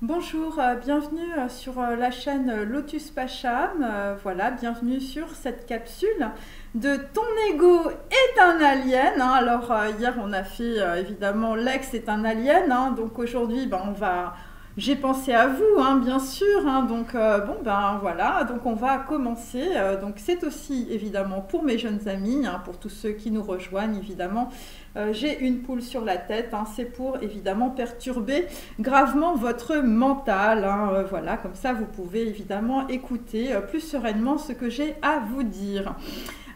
Bonjour, bienvenue sur la chaîne Lotus Pacham. Voilà, bienvenue sur cette capsule de Ton ego est un alien. Alors, hier, on a fait évidemment l'ex est un alien. Donc, aujourd'hui, j'ai pensé à vous, bien sûr. Donc, voilà. Donc, on va commencer. Donc, c'est aussi évidemment pour mes jeunes amis, pour tous ceux qui nous rejoignent, évidemment. J'ai une poule sur la tête, c'est pour évidemment perturber gravement votre mental. Voilà, comme ça vous pouvez évidemment écouter plus sereinement ce que j'ai à vous dire.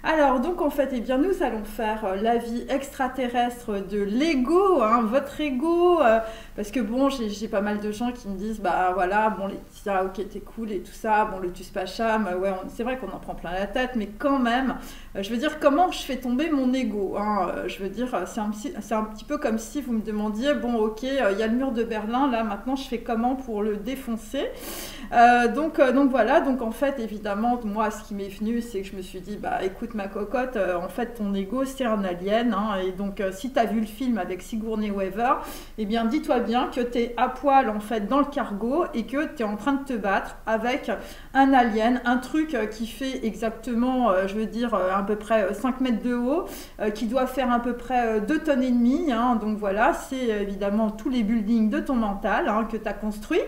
Alors, donc en fait, nous allons faire la vie extraterrestre de l'ego, votre ego, parce que bon, j'ai pas mal de gens qui me disent, voilà, bon Laetitia, ok, t'es cool et tout ça, bon Lotus Pacham, ouais, c'est vrai qu'on en prend plein la tête, mais quand même, je veux dire, comment je fais tomber mon ego, je veux dire, c'est un petit peu comme si vous me demandiez, bon ok, il y a le mur de Berlin, là, maintenant je fais comment pour le défoncer. Donc voilà, donc en fait, évidemment, moi, ce qui m'est venu, c'est que je me suis dit, écoute ma cocotte, en fait, ton ego, c'est un alien, et donc, si tu as vu le film avec Sigourney Weaver, dis-toi bien que tu es à poil, en fait, dans le cargo, et que tu es en train de te battre avec un alien, un truc qui fait exactement, je veux dire, à peu près 5 mètres de haut, qui doit faire à peu près 2 tonnes et demie, donc voilà, c'est évidemment tous les buildings de ton mental, que tu as construit.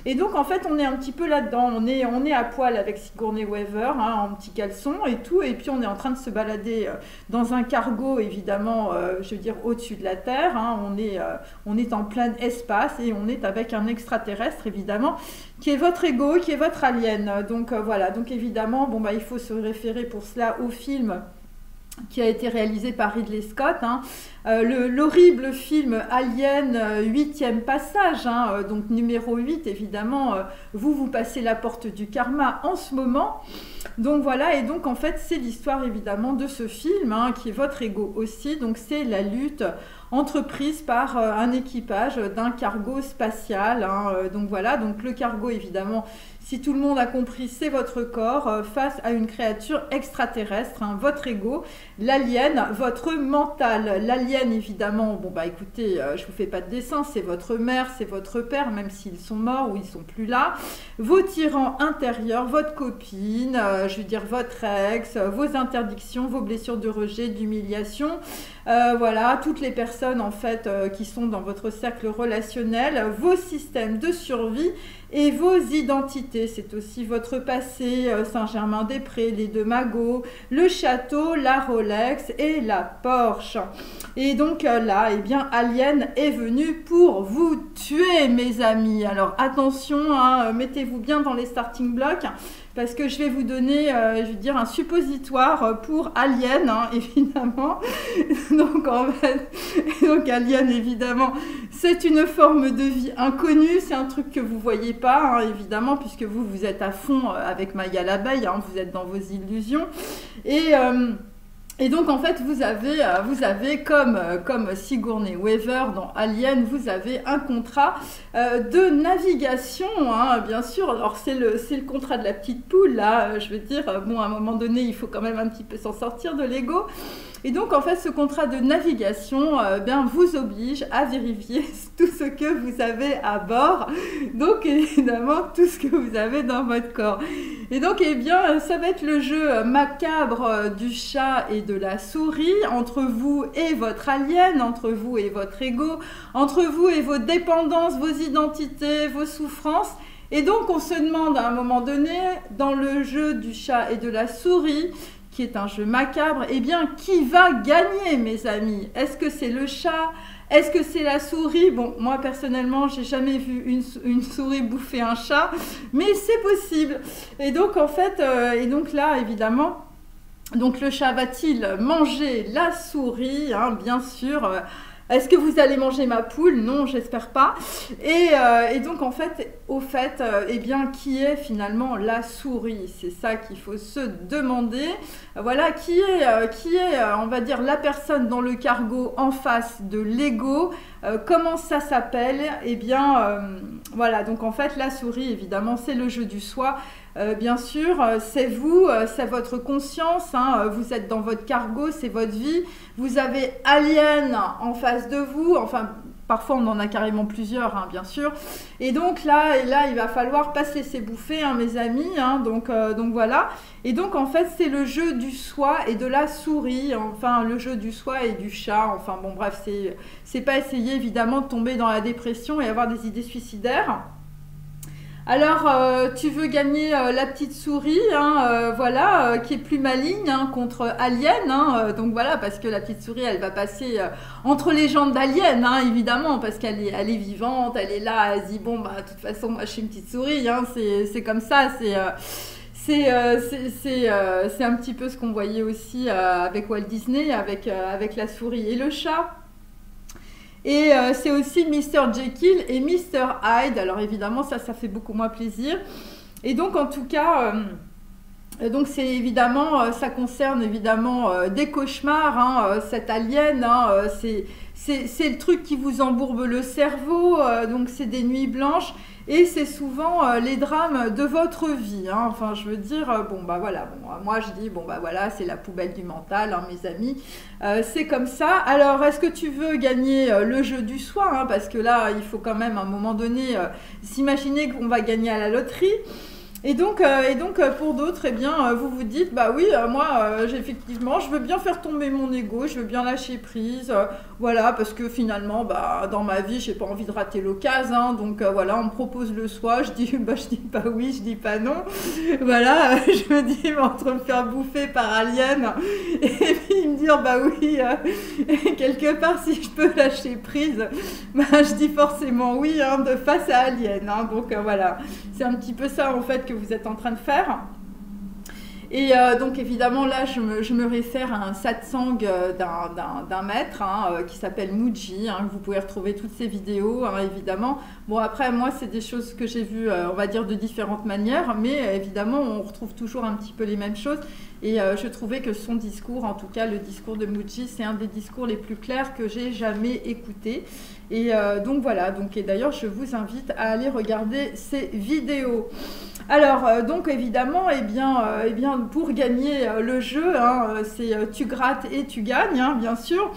Et donc en fait on est un petit peu là-dedans, on est à poil avec Sigourney Weaver, en petit caleçon et tout, et puis on est en train de se balader dans un cargo évidemment, je veux dire au-dessus de la Terre, on est en plein espace et on est avec un extraterrestre évidemment, qui est votre ego, qui est votre alien. Donc voilà, donc évidemment, il faut se référer pour cela au film qui a été réalisé par Ridley Scott, l'horrible film Alien 8e passage, donc numéro 8 évidemment, vous passez la porte du karma en ce moment. Donc voilà, et donc en fait c'est l'histoire évidemment de ce film, qui est votre ego aussi, donc c'est la lutte entreprise par un équipage d'un cargo spatial, donc voilà, donc le cargo évidemment, si tout le monde a compris, c'est votre corps face à une créature extraterrestre, votre ego, l'alien, votre mental. L'alien, évidemment, écoutez, je vous fais pas de dessin, c'est votre mère, c'est votre père, même s'ils sont morts ou ils sont plus là. Vos tyrans intérieurs, votre copine, je veux dire votre ex, vos interdictions, vos blessures de rejet, d'humiliation. Voilà, toutes les personnes en fait qui sont dans votre cercle relationnel, vos systèmes de survie et vos identités. C'est aussi votre passé, Saint-Germain-des-Prés, les 2 magots, le château, la Rolex et la Porsche. Et donc là, Alien est venu pour vous tuer, mes amis. Alors attention, mettez-vous bien dans les starting blocks, parce que je vais vous donner, je veux dire, un suppositoire pour Alien, évidemment. Donc, en fait, donc Alien, évidemment, c'est une forme de vie inconnue, c'est un truc que vous ne voyez pas, évidemment, puisque vous êtes à fond avec Maya l'abeille, vous êtes dans vos illusions. Et donc en fait vous avez comme Sigourney Weaver dans Alien, vous avez un contrat de navigation, bien sûr. Alors c'est le contrat de la petite poule là, je veux dire, à un moment donné il faut quand même un petit peu s'en sortir de l'ego. Et donc en fait ce contrat de navigation vous oblige à vérifier tout ce que vous avez à bord, donc évidemment tout ce que vous avez dans votre corps. Et donc ça va être le jeu macabre du chat et de la souris, entre vous et votre alien, entre vous et votre ego, entre vous et vos dépendances, vos identités, vos souffrances. Et donc on se demande à un moment donné, dans le jeu du chat et de la souris, qui est un jeu macabre, qui va gagner, mes amis? Est-ce que c'est le chat? Est-ce que c'est la souris? Bon, moi personnellement, j'ai jamais vu une souris bouffer un chat, mais c'est possible. Et donc en fait, là, évidemment, donc le chat va-t-il manger la souris, bien sûr. Est-ce que vous allez manger ma poule? Non, j'espère pas. Et donc, en fait, qui est finalement la souris? C'est ça qu'il faut se demander. Voilà, qui est, on va dire, la personne dans le cargo en face de l'ego? Comment ça s'appelle? Voilà, donc en fait, la souris, évidemment, c'est le jeu du soi. Bien sûr, c'est vous, c'est votre conscience, vous êtes dans votre cargo, c'est votre vie, vous avez Alien en face de vous, enfin Parfois, on en a carrément plusieurs, hein, bien sûr. Et donc là, il va falloir pas se laisser bouffer, hein, mes amis. Hein, donc voilà. Et donc, en fait, c'est le jeu du soi et de la souris. Enfin, le jeu du soi et du chat. Enfin, bon, bref, c'est pas essayer, évidemment, de tomber dans la dépression et avoir des idées suicidaires. Alors, tu veux gagner la petite souris, hein, voilà, qui est plus maligne, hein, contre Alien, hein, donc voilà, parce que la petite souris, elle va passer entre les jambes d'Alien, hein, évidemment, parce qu'elle est vivante, elle est là, elle se dit, bon, bah, de toute façon, moi, je suis une petite souris, hein, c'est comme ça, c'est un petit peu ce qu'on voyait aussi avec Walt Disney, avec la souris et le chat. Et c'est aussi Mr. Jekyll et Mr. Hyde. Alors évidemment, ça fait beaucoup moins plaisir. Et donc, en tout cas, donc c'est évidemment, ça concerne évidemment des cauchemars. Hein, cet alien, hein, c'est le truc qui vous embourbe le cerveau. Donc, c'est des nuits blanches. Et c'est souvent les drames de votre vie. Hein. Enfin, je veux dire, bon, bah voilà. Bon, moi, je dis, bon, bah voilà, c'est la poubelle du mental, hein, mes amis. C'est comme ça. Alors, est-ce que tu veux gagner le jeu du soi, hein, parce que là, il faut quand même, à un moment donné, s'imaginer qu'on va gagner à la loterie. Et donc pour d'autres, eh bien, vous vous dites, bah oui, moi, effectivement, je veux bien faire tomber mon ego, je veux bien lâcher prise, voilà, parce que finalement, bah, dans ma vie, j'ai pas envie de rater l'occasion, hein, donc voilà, on me propose le soi, je dis pas oui, je dis pas non, voilà, je me dis, entre me faire bouffer par Alien et puis me dire, bah oui, quelque part, si je peux lâcher prise, bah, je dis forcément oui, hein, de face à Alien, hein, donc voilà, c'est un petit peu ça, en fait, que vous êtes en train de faire. Et donc évidemment là je me réfère à un satsang d'un maître, hein, qui s'appelle Muji, hein, vous pouvez retrouver toutes ces vidéos, hein, évidemment. Bon après moi c'est des choses que j'ai vues on va dire de différentes manières, mais évidemment on retrouve toujours un petit peu les mêmes choses. Et je trouvais que son discours, en tout cas le discours de Muji, c'est un des discours les plus clairs que j'ai jamais écouté. Et donc voilà, et d'ailleurs je vous invite à aller regarder ces vidéos. Alors donc évidemment, eh bien pour gagner le jeu, hein, c'est tu grattes et tu gagnes, hein, bien sûr.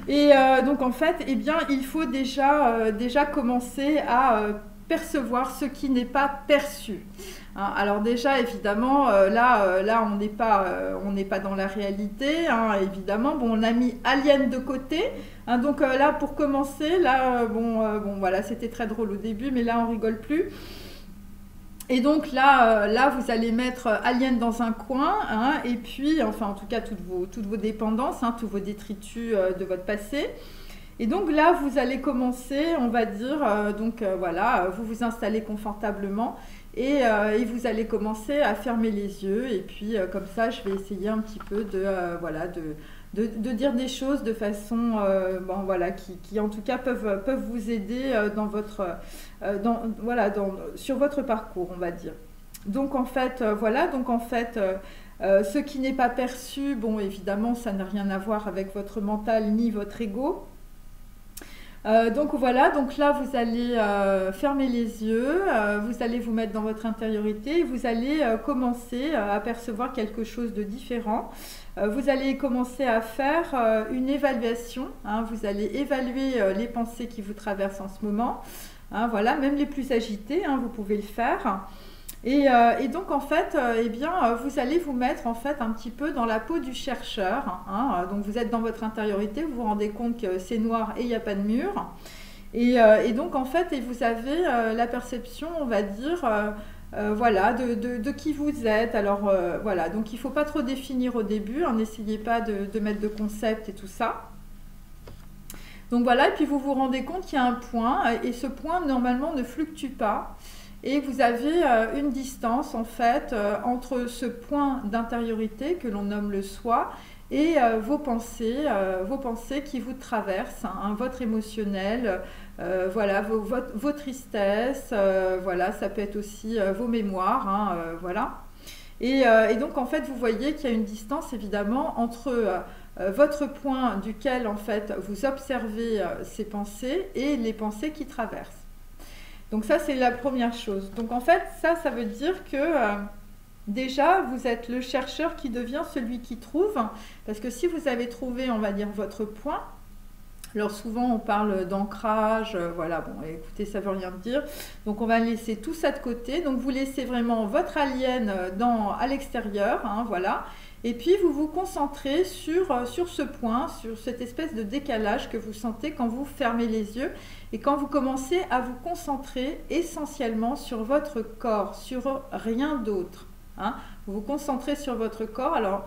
Et donc en fait, eh bien il faut déjà commencer à percevoir ce qui n'est pas perçu. Hein, alors déjà, évidemment, là on n'est pas dans la réalité, hein, évidemment. Bon, on a mis Alien de côté. Hein, donc là, pour commencer, là, bon, voilà, c'était très drôle au début, mais là, on rigole plus. Et donc là, vous allez mettre Alien dans un coin, hein, et puis, enfin, en tout cas, toutes vos dépendances, hein, tous vos détritus de votre passé. Et donc là, vous allez commencer, on va dire, voilà, vous vous installez confortablement et vous allez commencer à fermer les yeux. Et puis, comme ça, je vais essayer un petit peu de dire des choses de façon, bon, voilà, qui en tout cas peuvent vous aider dans sur votre parcours, on va dire. Donc en fait, voilà, ce qui n'est pas perçu, bon, évidemment, ça n'a rien à voir avec votre mental ni votre ego. Donc voilà, donc là vous allez fermer les yeux, vous allez vous mettre dans votre intériorité et vous allez commencer à percevoir quelque chose de différent. Vous allez commencer à faire une évaluation, hein, vous allez évaluer les pensées qui vous traversent en ce moment, hein, voilà, même les plus agitées, hein, vous pouvez le faire. Et donc en fait, eh bien, vous allez vous mettre en fait un petit peu dans la peau du chercheur. Hein, donc vous êtes dans votre intériorité, vous vous rendez compte que c'est noir et il n'y a pas de mur. Et donc en fait, vous avez la perception, on va dire, voilà, de qui vous êtes. Alors voilà, donc il ne faut pas trop définir au début, hein, n'essayez pas de mettre de concept et tout ça. Donc voilà, et puis vous vous rendez compte qu'il y a un point, et ce point normalement ne fluctue pas. Et vous avez une distance en fait entre ce point d'intériorité que l'on nomme le soi et vos pensées qui vous traversent, hein, votre émotionnel, voilà, vos tristesses, voilà, ça peut être aussi vos mémoires, hein, voilà. Et donc en fait vous voyez qu'il y a une distance évidemment entre votre point duquel en fait vous observez ces pensées et les pensées qui traversent. Donc ça, c'est la première chose. Donc en fait, ça veut dire que déjà, vous êtes le chercheur qui devient celui qui trouve. Parce que si vous avez trouvé, on va dire, votre point, Alors souvent on parle d'ancrage, voilà, bon écoutez, ça veut rien dire. Donc on va laisser tout ça de côté. Donc vous laissez vraiment votre alien à l'extérieur, hein, voilà. Et puis vous vous concentrez sur ce point, sur cette espèce de décalage que vous sentez quand vous fermez les yeux et quand vous commencez à vous concentrer essentiellement sur votre corps, sur rien d'autre, hein. Vous vous concentrez sur votre corps. Alors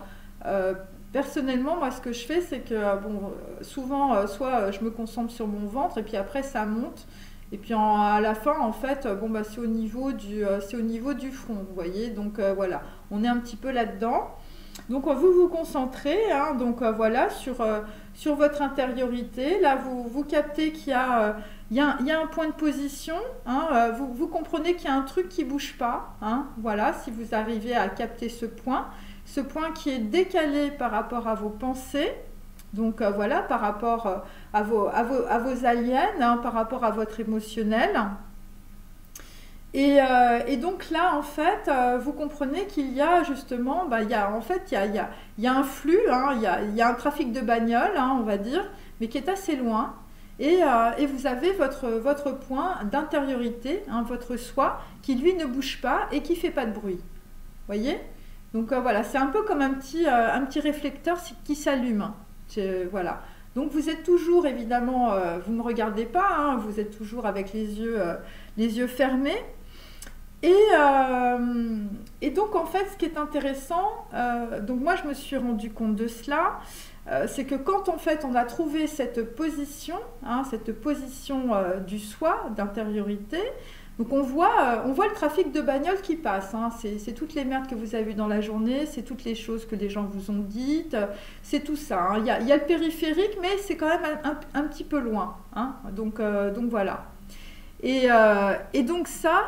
personnellement, moi ce que je fais, c'est que bon, souvent soit je me concentre sur mon ventre et puis après ça monte. Et puis à la fin, en fait, bon, bah, c'est au niveau du front, vous voyez. Donc voilà, on est un petit peu là-dedans. Donc vous vous concentrez, hein, donc voilà, sur votre intériorité. Là, vous captez qu'il y a un point de position, hein, vous comprenez qu'il y a un truc qui ne bouge pas, hein, voilà, si vous arrivez à capter ce point qui est décalé par rapport à vos pensées. Donc voilà, par rapport à vos aliens, hein, par rapport à votre émotionnel. Et donc là, en fait, vous comprenez qu'il y a justement, bah, il y a un flux, hein, il y a un trafic de bagnoles, hein, on va dire, mais qui est assez loin. Et vous avez votre point d'intériorité, hein, votre soi, qui lui ne bouge pas et qui ne fait pas de bruit. Vous voyez? Donc voilà, c'est un peu comme un petit réflecteur qui s'allume. Voilà. Donc vous êtes toujours, évidemment, vous ne me regardez pas, hein, vous êtes toujours avec les yeux fermés. Et donc en fait, ce qui est intéressant, donc moi je me suis rendu compte de cela, c'est que quand en fait on a trouvé cette position, hein, du soi, d'intériorité, donc on voit le trafic de bagnoles qui passe, hein, c'est toutes les merdes que vous avez vues dans la journée, c'est toutes les choses que les gens vous ont dites, c'est tout ça, hein. Il y a le périphérique, mais c'est quand même un petit peu loin, hein, donc voilà. Et donc ça,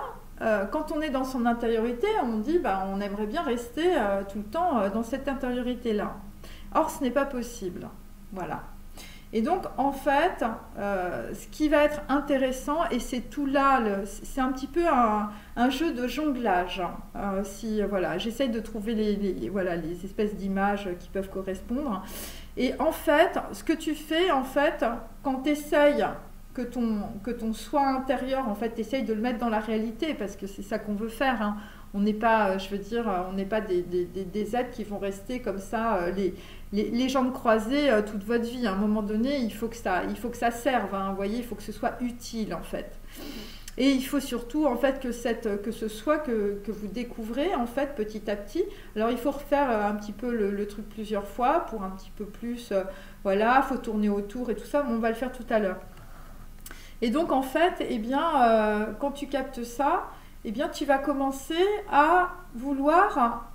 quand on est dans son intériorité, on dit bah, on aimerait bien rester tout le temps dans cette intériorité-là. Or, ce n'est pas possible. Voilà. Et donc, en fait, ce qui va être intéressant, et c'est tout là, c'est un petit peu un jeu de jonglage. Voilà, j'essaye de trouver les espèces d'images qui peuvent correspondre. Et en fait, ce que tu fais, en fait, quand tu essayes que ton soi intérieur, en fait, essaye de le mettre dans la réalité, parce que c'est ça qu'on veut faire, hein. On n'est pas, je veux dire, on n'est pas des êtres qui vont rester comme ça, les jambes croisées toute votre vie. À un moment donné, il faut que ça serve, hein, vous voyez, il faut que ce soit utile, en fait. Et il faut surtout, en fait, que ce soi que vous découvrez, en fait, petit à petit. Alors, il faut refaire un petit peu le truc plusieurs fois pour un petit peu plus, voilà, il faut tourner autour et tout ça, mais on va le faire tout à l'heure. Et donc, en fait, eh bien, quand tu captes ça, eh bien, tu vas commencer à vouloir,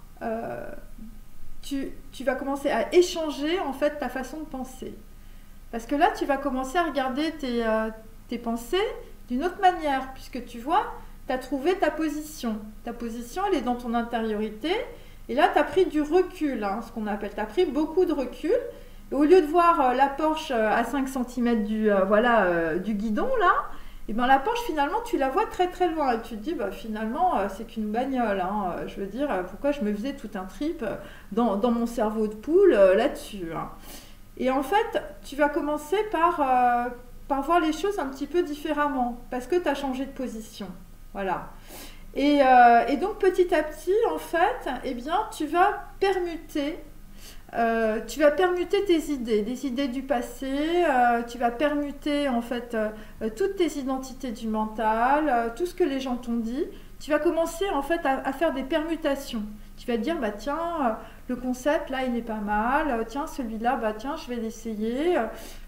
tu vas commencer à échanger, en fait, ta façon de penser. Parce que là, tu vas commencer à regarder tes pensées d'une autre manière, puisque tu vois, tu as trouvé ta position. Ta position, elle est dans ton intériorité. Et là, tu as pris du recul, hein, ce qu'on appelle. Tu as pris beaucoup de recul. Et au lieu de voir la Porsche à 5 cm du guidon, là, et ben la Porsche, finalement, tu la vois très très loin. Et tu te dis, bah, finalement, c'est qu'une bagnole, hein. Je veux dire, pourquoi je me faisais tout un trip dans mon cerveau de poule là-dessus, hein. Et en fait, tu vas commencer par voir les choses un petit peu différemment, parce que tu as changé de position. Voilà. Et donc, petit à petit, en fait, eh bien, tu vas permuter tes idées, des idées du passé, tu vas permuter en fait toutes tes identités du mental, tout ce que les gens t'ont dit. Tu vas commencer en fait à faire des permutations. Tu vas te dire, bah tiens, le concept là il est pas mal, tiens celui-là, bah tiens je vais l'essayer,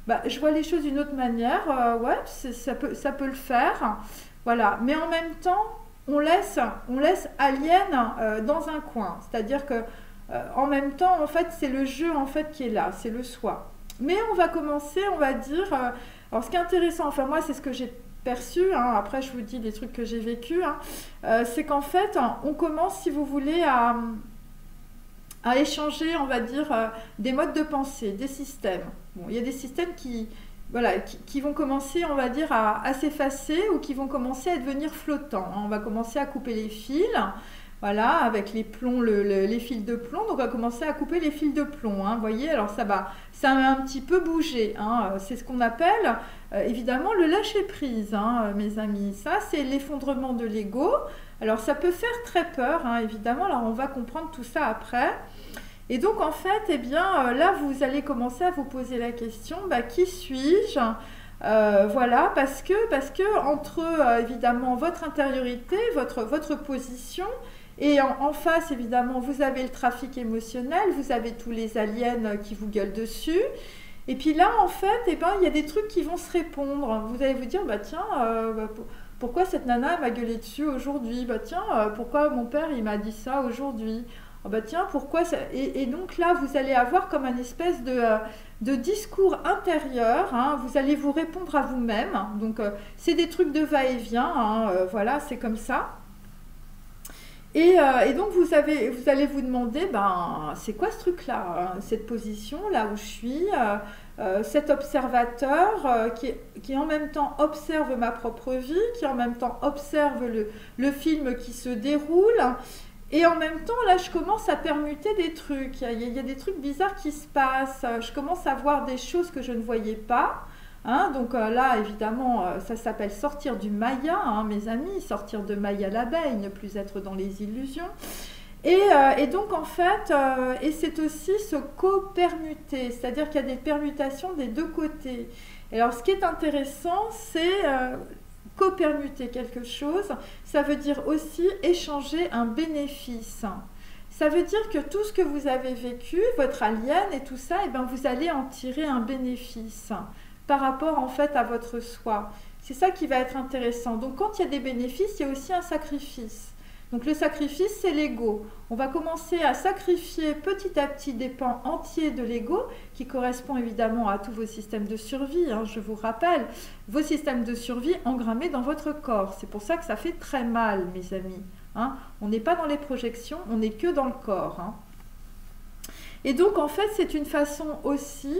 bah, je vois les choses d'une autre manière, ouais ça peut le faire, voilà. Mais en même temps, on laisse Alien dans un coin, c'est-à-dire que en même temps, en fait, c'est le jeu en fait qui est là, c'est le soi. Mais on va commencer, on va dire. Alors, ce qui est intéressant, enfin moi, c'est ce que j'ai perçu. Hein, après, je vous dis les trucs que j'ai vécu. Hein, c'est qu'en fait, on commence, si vous voulez, à échanger, on va dire, des modes de pensée, des systèmes. Bon, il y a des systèmes qui vont commencer, on va dire, à s'effacer ou qui vont commencer à devenir flottants. Hein. On va commencer à couper les fils. voilà, avec les plombs, les fils de plomb. Donc on va commencer à couper les fils de plomb, hein, vous voyez, alors ça va un petit peu bouger, hein. C'est ce qu'on appelle évidemment le lâcher-prise, hein, mes amis. Ça, c'est l'effondrement de l'ego. Alors ça peut faire très peur, hein, évidemment, alors on va comprendre tout ça après. Et donc en fait, eh bien, là, vous allez commencer à vous poser la question, qui suis-je? Voilà, parce que entre évidemment votre intériorité, votre position, et en face, évidemment, vous avez le trafic émotionnel, vous avez tous les aliens qui vous gueulent dessus. Et puis là, en fait, eh ben, il y a des trucs qui vont se répondre. Vous allez vous dire, tiens, pourquoi cette nana m'a gueulé dessus aujourd'hui? Tiens, pourquoi mon père il m'a dit ça aujourd'hui? Tiens, pourquoi ça... Et donc là, vous allez avoir comme un espèce de discours intérieur, hein. Vous allez vous répondre à vous-même. Donc, c'est des trucs de va-et-vient, hein. Voilà, c'est comme ça. Et donc, vous allez vous demander, c'est quoi ce truc-là, hein, cette position, là où je suis, cet observateur qui en même temps observe ma propre vie, qui en même temps observe le film qui se déroule. Et en même temps, là, je commence à permuter des trucs. Il y a des trucs bizarres qui se passent. Je commence à voir des choses que je ne voyais pas. Hein, donc là, évidemment, ça s'appelle sortir du Maya, hein, mes amis, sortir de Maya l'abeille, ne plus être dans les illusions. Et donc, en fait, et c'est aussi se co-permuter, c'est-à-dire qu'il y a des permutations des deux côtés. Et alors, ce qui est intéressant, c'est co-permuter quelque chose, ça veut dire aussi échanger un bénéfice. Ça veut dire que tout ce que vous avez vécu, votre alien et tout ça, eh ben, vous allez en tirer un bénéfice par rapport en fait à votre soi. C'est ça qui va être intéressant. Donc quand il y a des bénéfices, il y a aussi un sacrifice. Donc le sacrifice, c'est l'ego. On va commencer à sacrifier petit à petit des pans entiers de l'ego, qui correspond évidemment à tous vos systèmes de survie, hein, je vous rappelle, vos systèmes de survie engrammés dans votre corps. C'est pour ça que ça fait très mal, mes amis. Hein. On n'est pas dans les projections, on n'est que dans le corps. Hein. Et donc en fait, c'est une façon aussi...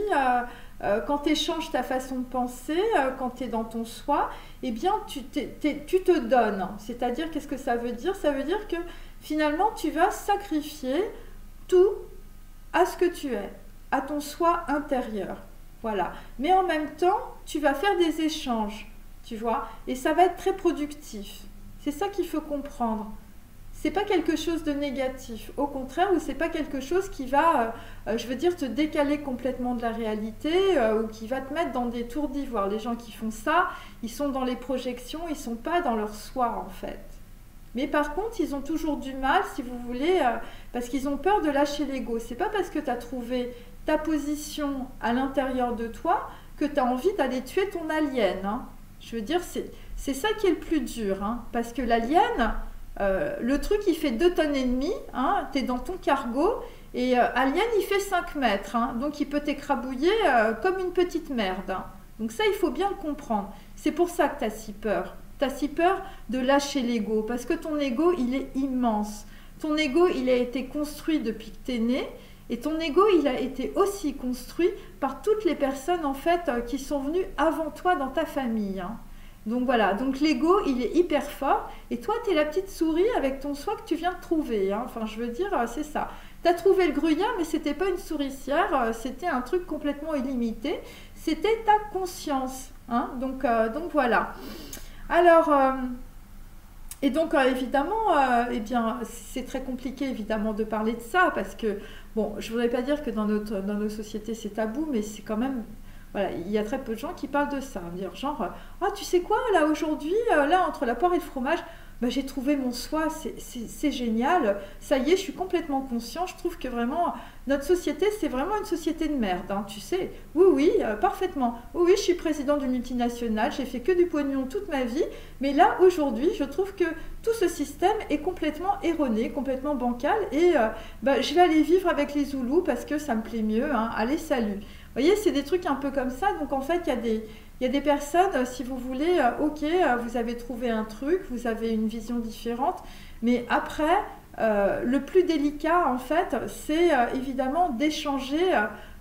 quand tu échanges ta façon de penser, quand tu es dans ton soi, eh bien, tu te donnes. C'est-à-dire, qu'est-ce que ça veut dire? Ça veut dire que finalement, tu vas sacrifier tout à ce que tu es, à ton soi intérieur. Voilà. Mais en même temps, tu vas faire des échanges, tu vois, et ça va être très productif. C'est ça qu'il faut comprendre. C'est pas quelque chose de négatif, au contraire, ou c'est pas quelque chose qui va, je veux dire, te décaler complètement de la réalité ou qui va te mettre dans des tours d'ivoire. Les gens qui font ça, ils sont dans les projections, ils sont pas dans leur soi en fait. Mais par contre, ils ont toujours du mal, si vous voulez, parce qu'ils ont peur de lâcher l'ego. C'est pas parce que tu as trouvé ta position à l'intérieur de toi que tu as envie d'aller tuer ton alien. Hein. Je veux dire, c'est ça qui est le plus dur, hein, parce que l'alien... le truc il fait 2 tonnes et demie, hein, tu es dans ton cargo et Alien il fait 5 mètres, hein, donc il peut t'écrabouiller comme une petite merde. Hein. Donc ça il faut bien le comprendre. C'est pour ça que tu as si peur. Tu as si peur de lâcher l'ego parce que ton ego il est immense. Ton ego il a été construit depuis que tu es né et ton ego il a été aussi construit par toutes les personnes en fait qui sont venues avant toi dans ta famille. Hein. Donc voilà, donc l'ego, il est hyper fort. Et toi, tu es la petite souris avec ton soi que tu viens de trouver. Hein. Enfin, je veux dire, c'est ça. Tu as trouvé le gruyère, mais c'était pas une souricière. C'était un truc complètement illimité. C'était ta conscience. Hein. Donc voilà. Alors, et donc, évidemment, eh bien, c'est très compliqué, évidemment, de parler de ça. Parce que, bon, je voudrais pas dire que dans nos sociétés, c'est tabou, mais c'est quand même... Voilà, il y a très peu de gens qui parlent de ça. Dire genre, ah tu sais quoi, là aujourd'hui, là entre la poire et le fromage, j'ai trouvé mon soi, c'est génial. Ça y est, je suis complètement conscient. Je trouve que vraiment, notre société, c'est vraiment une société de merde. Hein, tu sais, oui, parfaitement. Oui, je suis président d'une multinationale, j'ai fait que du pognon toute ma vie. Mais là, aujourd'hui, je trouve que tout ce système est complètement erroné, complètement bancal. Et je vais aller vivre avec les Zoulous parce que ça me plaît mieux. Hein. Allez, salut. Vous voyez, c'est des trucs un peu comme ça. Donc, en fait, il y a des personnes, si vous voulez, ok, vous avez trouvé un truc, vous avez une vision différente. Mais après, le plus délicat, en fait, c'est évidemment d'échanger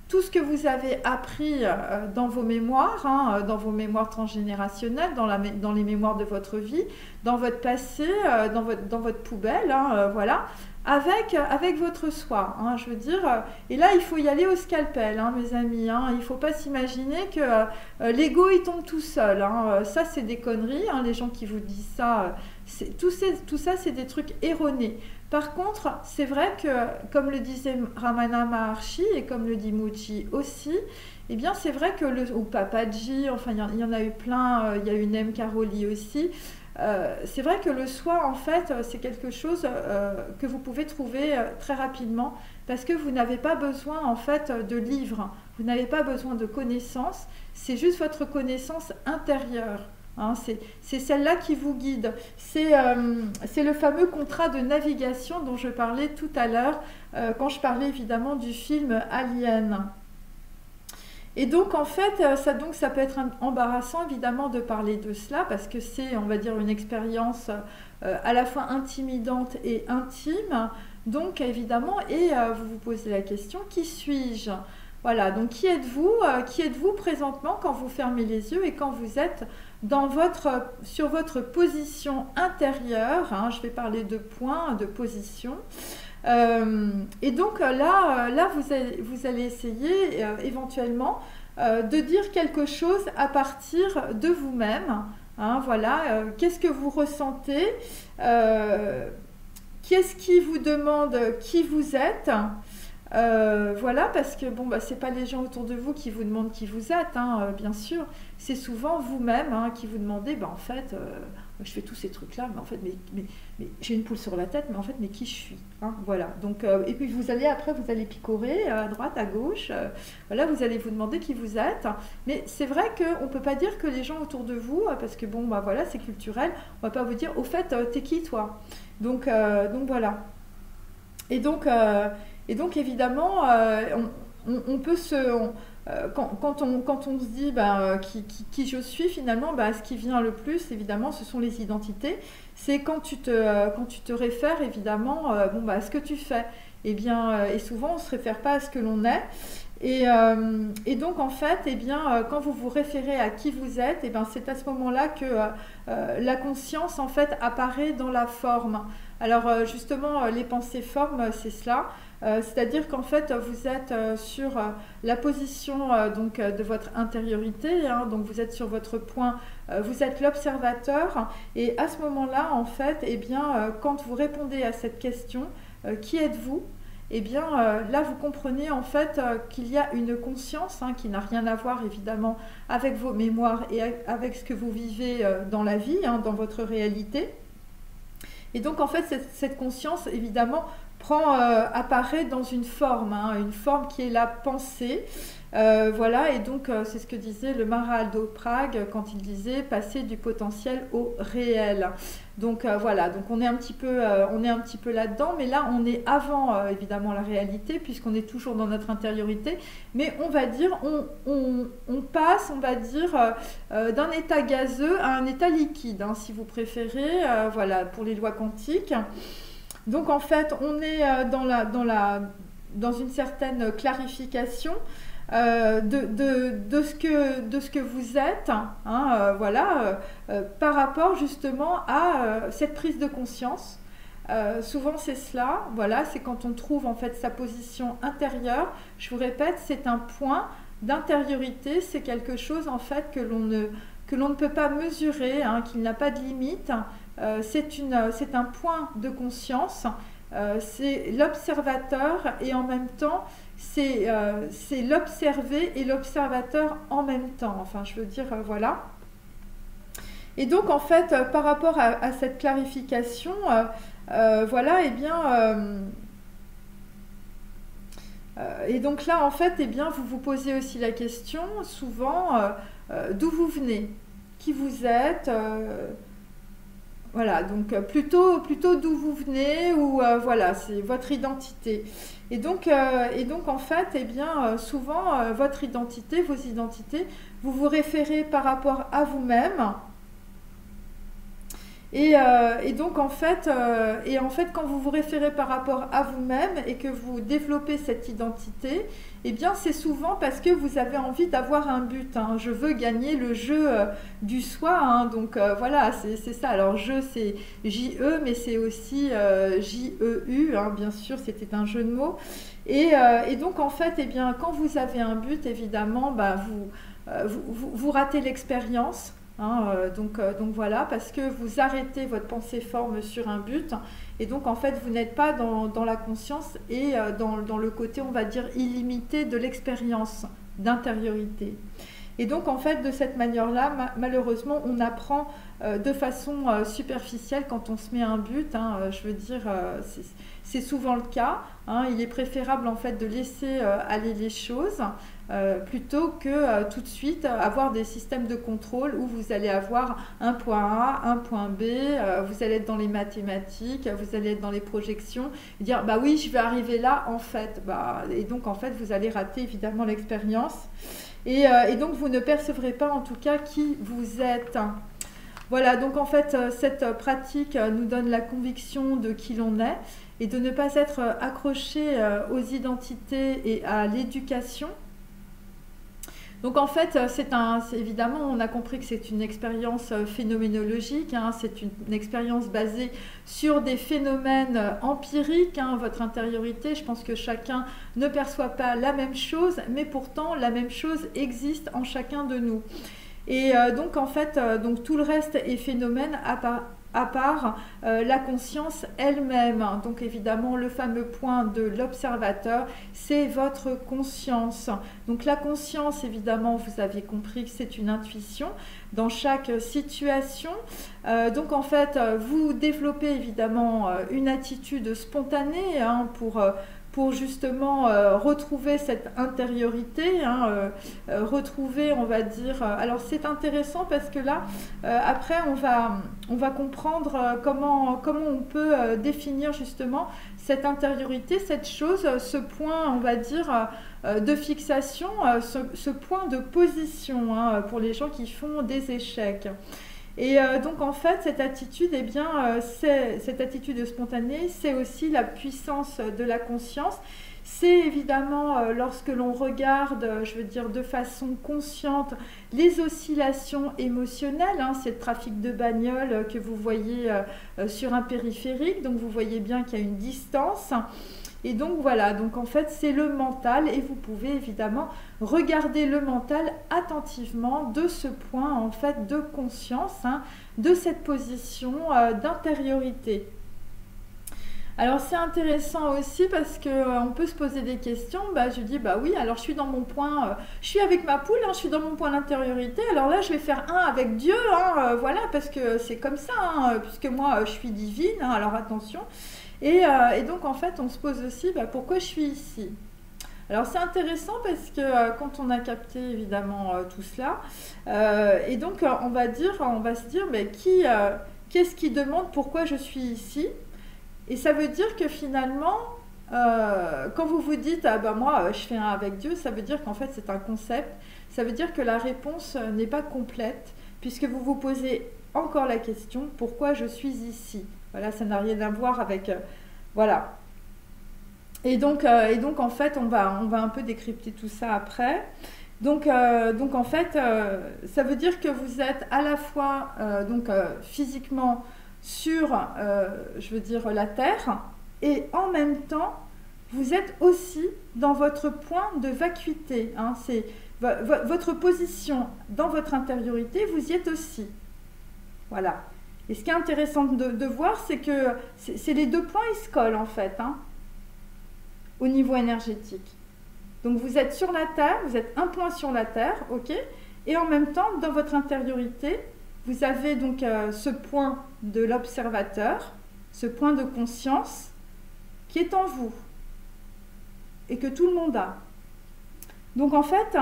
tout ce que vous avez appris dans vos mémoires, hein, dans vos mémoires transgénérationnelles, dans les mémoires de votre vie, dans votre passé, dans votre poubelle, hein, voilà, avec votre soi, hein, je veux dire. Et là, il faut y aller au scalpel, hein, mes amis. Hein, il ne faut pas s'imaginer que l'ego, il tombe tout seul. Hein, ça, c'est des conneries. Hein, les gens qui vous disent ça, tout ça, c'est des trucs erronés. Par contre, c'est vrai que, comme le disait Ramana Maharshi et comme le dit Mooji aussi, eh bien, c'est vrai que ou Papaji, enfin, il y en a eu plein, il y a eu Nem Karoli aussi. C'est vrai que le soi, en fait, c'est quelque chose que vous pouvez trouver très rapidement parce que vous n'avez pas besoin, en fait, de livres, vous n'avez pas besoin de connaissances, c'est juste votre connaissance intérieure. Hein, c'est celle-là qui vous guide. C'est le fameux contrat de navigation dont je parlais tout à l'heure quand je parlais évidemment du film Alien. Et donc en fait, ça peut être embarrassant évidemment de parler de cela parce que c'est, on va dire, une expérience à la fois intimidante et intime. Donc évidemment, vous vous posez la question, qui suis-je ? Voilà, donc qui êtes-vous présentement quand vous fermez les yeux et quand vous êtes sur votre position intérieure, hein, je vais parler de points, de position. Et donc là vous allez essayer éventuellement de dire quelque chose à partir de vous-même. Hein, voilà, qu'est-ce que vous ressentez, qu'est-ce qui vous demande qui vous êtes. Voilà, parce que bon, c'est pas les gens autour de vous qui vous demandent qui vous êtes, hein, bien sûr, c'est souvent vous-même hein, qui vous demandez, en fait, je fais tous ces trucs-là, mais en fait, mais j'ai une poule sur la tête, mais en fait, mais qui je suis, hein, voilà. Donc, et puis vous allez picorer à droite, à gauche, voilà, vous allez vous demander qui vous êtes, mais c'est vrai qu'on peut pas dire que les gens autour de vous, parce que bon, voilà, c'est culturel, on va pas vous dire, au fait, t'es qui toi? Donc voilà. Et donc évidemment, on peut quand on se dit qui je suis finalement, ce qui vient le plus évidemment, ce sont les identités. C'est quand tu te réfères évidemment à ce que tu fais. Et souvent on ne se réfère pas à ce que l'on est. Et donc en fait, quand vous vous référez à qui vous êtes, c'est à ce moment-là que la conscience en fait apparaît dans la forme. Alors justement, les pensées formes, c'est cela. C'est-à-dire qu'en fait, vous êtes sur la position de votre intériorité, hein, donc vous êtes sur votre point, vous êtes l'observateur, et à ce moment-là, en fait, quand vous répondez à cette question, qui êtes-vous ? Là, vous comprenez en fait qu'il y a une conscience hein, qui n'a rien à voir évidemment avec vos mémoires et avec ce que vous vivez dans la vie, hein, dans votre réalité. Et donc en fait, cette conscience évidemment apparaît dans une forme qui est la pensée. Voilà, et donc c'est ce que disait le Maharaldo Prague quand il disait passer du potentiel au réel. Donc voilà, donc on est un petit peu là-dedans, mais là on est avant évidemment la réalité puisqu'on est toujours dans notre intériorité, mais on va dire on passe, on va dire d'un état gazeux à un état liquide, hein, si vous préférez, voilà pour les lois quantiques. Donc en fait on est dans une certaine clarification. De ce que vous êtes, hein, voilà, par rapport justement à cette prise de conscience. Souvent c'est cela, voilà, c'est quand on trouve en fait sa position intérieure. Je vous répète, c'est un point d'intériorité, c'est quelque chose en fait que l'on ne peut pas mesurer, hein, qu'il n'a pas de limite. C'est un point de conscience. C'est l'observateur et en même temps c'est l'observé et l'observateur en même temps, enfin je veux dire voilà. Et donc en fait par rapport à cette clarification voilà, et donc là en fait vous vous posez aussi la question souvent d'où vous venez, qui vous êtes, voilà, donc plutôt d'où vous venez ou voilà, c'est votre identité. Et donc en fait, souvent votre identité, vos identités, vous vous référez par rapport à vous-même. Et donc en fait, quand vous vous référez par rapport à vous-même et que vous développez cette identité, eh bien c'est souvent parce que vous avez envie d'avoir un but, hein. Je veux gagner le jeu du soi, hein. Donc voilà, c'est ça. Alors jeu c'est J-E, mais c'est aussi J-E-U, hein. Bien sûr, c'était un jeu de mots. Et donc en fait, eh bien, quand vous avez un but, évidemment, bah, vous ratez l'expérience. Hein, donc voilà, parce que vous arrêtez votre pensée forme sur un but, et donc en fait vous n'êtes pas dans la conscience et dans le côté, on va dire, illimité de l'expérience d'intériorité. Et donc en fait de cette manière-là, malheureusement, on apprend de façon superficielle quand on se met un but, hein, je veux dire, c'est souvent le cas, hein. Il est préférable en fait de laisser aller les choses plutôt que tout de suite avoir des systèmes de contrôle où vous allez avoir un point A, un point B, vous allez être dans les mathématiques, vous allez être dans les projections, et dire bah oui, je vais arriver là en fait, et donc en fait vous allez rater évidemment l'expérience, et donc vous ne percevrez pas en tout cas qui vous êtes. Voilà, donc en fait cette pratique nous donne la conviction de qui l'on est et de ne pas être accroché aux identités et à l'éducation. Donc en fait, évidemment, on a compris que c'est une expérience phénoménologique, hein. C'est une expérience basée sur des phénomènes empiriques, hein. Votre intériorité, je pense que chacun ne perçoit pas la même chose, mais pourtant la même chose existe en chacun de nous. Et donc en fait, donc tout le reste est phénomène à part la conscience elle-même. Donc évidemment, le fameux point de l'observateur, c'est votre conscience. Donc la conscience, évidemment, vous avez compris que c'est une intuition dans chaque situation. Donc en fait, vous développez évidemment une attitude spontanée, hein, pour justement retrouver cette intériorité, hein, retrouver, on va dire, alors c'est intéressant parce que là, après on va comprendre comment on peut définir justement cette intériorité, cette chose, ce point, on va dire, de fixation, ce point de position, hein, pour les gens qui font des échecs. Et donc en fait cette attitude, eh bien, cette attitude spontanée, c'est aussi la puissance de la conscience. C'est évidemment lorsque l'on regarde, je veux dire de façon consciente, les oscillations émotionnelles, hein, c'est le trafic de bagnole que vous voyez sur un périphérique, donc vous voyez bien qu'il y a une distance. Et donc voilà, donc en fait c'est le mental, et vous pouvez évidemment regarder le mental attentivement de ce point en fait de conscience, hein, de cette position d'intériorité. Alors c'est intéressant aussi parce qu'on peut se poser des questions. Je dis bah oui, alors je suis dans mon point, je suis avec ma poule, hein, je suis dans mon point d'intériorité, alors là je vais faire un avec Dieu, hein, voilà, parce que c'est comme ça, hein, puisque moi je suis divine, hein, alors attention. Et donc en fait on se pose aussi pourquoi je suis ici. Alors c'est intéressant parce que quand on a capté évidemment tout cela, et donc on va se dire qu'est-ce qui demande pourquoi je suis ici. Et ça veut dire que finalement quand vous vous dites moi je fais un avec Dieu, ça veut dire qu'en fait c'est un concept, ça veut dire que la réponse n'est pas complète puisque vous vous posez encore la question pourquoi je suis ici. Voilà, ça n'a rien à voir avec voilà. Et donc en fait on va un peu décrypter tout ça après. Donc en fait ça veut dire que vous êtes à la fois physiquement sur je veux dire la terre, et en même temps vous êtes aussi dans votre point de vacuité, hein, c'est votre position dans votre intériorité, vous y êtes aussi. Voilà. Et ce qui est intéressant de voir, c'est que c'est les deux points, ils se collent en fait, hein, au niveau énergétique. Donc vous êtes sur la Terre, vous êtes un point sur la Terre, ok, et en même temps, dans votre intériorité, vous avez donc ce point de l'observateur, ce point de conscience qui est en vous et que tout le monde a. Donc en fait,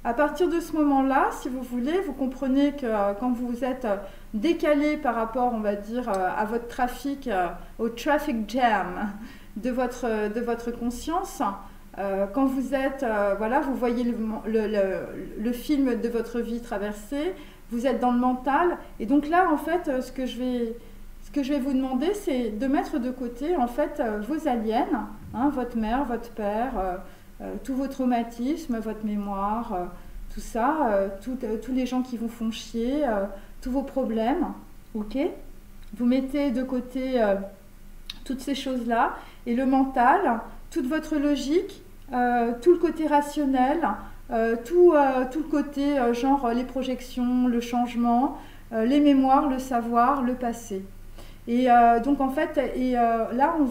à partir de ce moment-là, si vous voulez, vous comprenez que quand vous êtes décalé par rapport, on va dire, à votre trafic, au traffic jam de votre conscience, quand vous êtes, voilà, vous voyez le film de votre vie traverser, vous êtes dans le mental. Et donc là, en fait, ce que je vais vous demander, c'est de mettre de côté, en fait, vos aliens, hein, votre mère, votre père, tous vos traumatismes, votre mémoire, tout ça, tous les gens qui vous font chier, tous vos problèmes, ok? Vous mettez de côté toutes ces choses-là, et le mental, toute votre logique, tout le côté rationnel, tout le côté genre les projections, le changement, les mémoires, le savoir, le passé. Et donc en fait, là on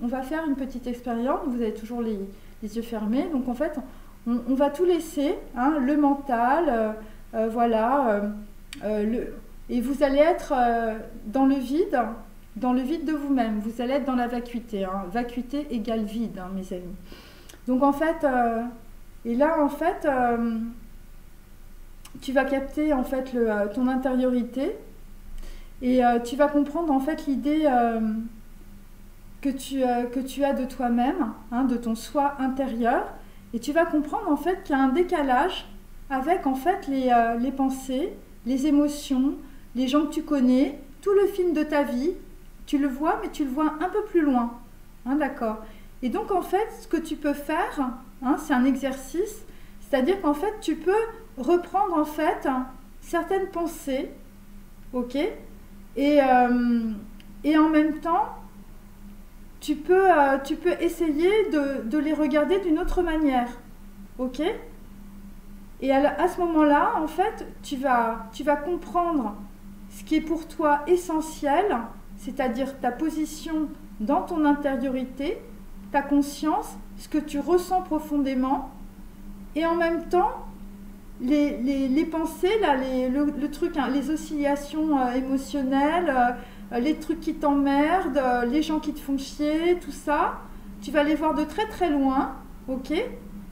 va faire une petite expérience, vous avez toujours les yeux fermés, donc en fait on va tout laisser, hein, le mental, voilà, et vous allez être dans le vide de vous-même, vous allez être dans la vacuité, hein. Vacuité égale vide, hein, mes amis. Donc en fait, et là en fait, tu vas capter en fait ton intériorité, et tu vas comprendre en fait l'idée que tu as de toi-même, hein, de ton soi intérieur, et tu vas comprendre en fait qu'il y a un décalage avec en fait les pensées, les émotions, les gens que tu connais, tout le film de ta vie, tu le vois, mais tu le vois un peu plus loin, hein, d'accord? Et donc en fait, ce que tu peux faire, hein, c'est un exercice, c'est-à-dire qu'en fait, tu peux reprendre en fait certaines pensées, ok? Et en même temps, tu peux essayer de les regarder d'une autre manière, ok? Et à ce moment-là, en fait, tu vas comprendre ce qui est pour toi essentiel, c'est-à-dire ta position dans ton intériorité, ta conscience, ce que tu ressens profondément, et en même temps, les pensées, là, le truc, hein, les oscillations émotionnelles, les trucs qui t'emmerdent, les gens qui te font chier, tout ça, tu vas les voir de très très loin, ok?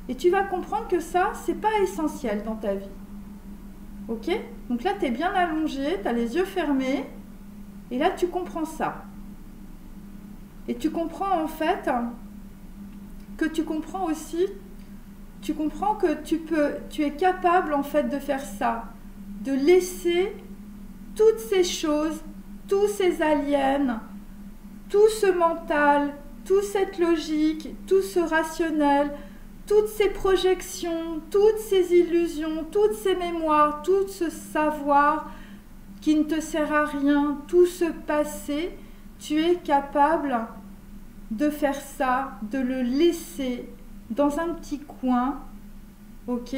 Et tu vas comprendre que ça, c'est pas essentiel dans ta vie, ok? Donc là, tu es bien allongé, tu as les yeux fermés, et là, tu comprends ça. Et tu comprends en fait que tu comprends aussi, tu comprends que tu es capable en fait de faire ça, de laisser toutes ces choses, tous ces aliens, tout ce mental, toute cette logique, tout ce rationnel, toutes ces projections, toutes ces illusions, toutes ces mémoires, tout ce savoir qui ne te sert à rien, tout ce passé, tu es capable de faire ça, de le laisser dans un petit coin, ok?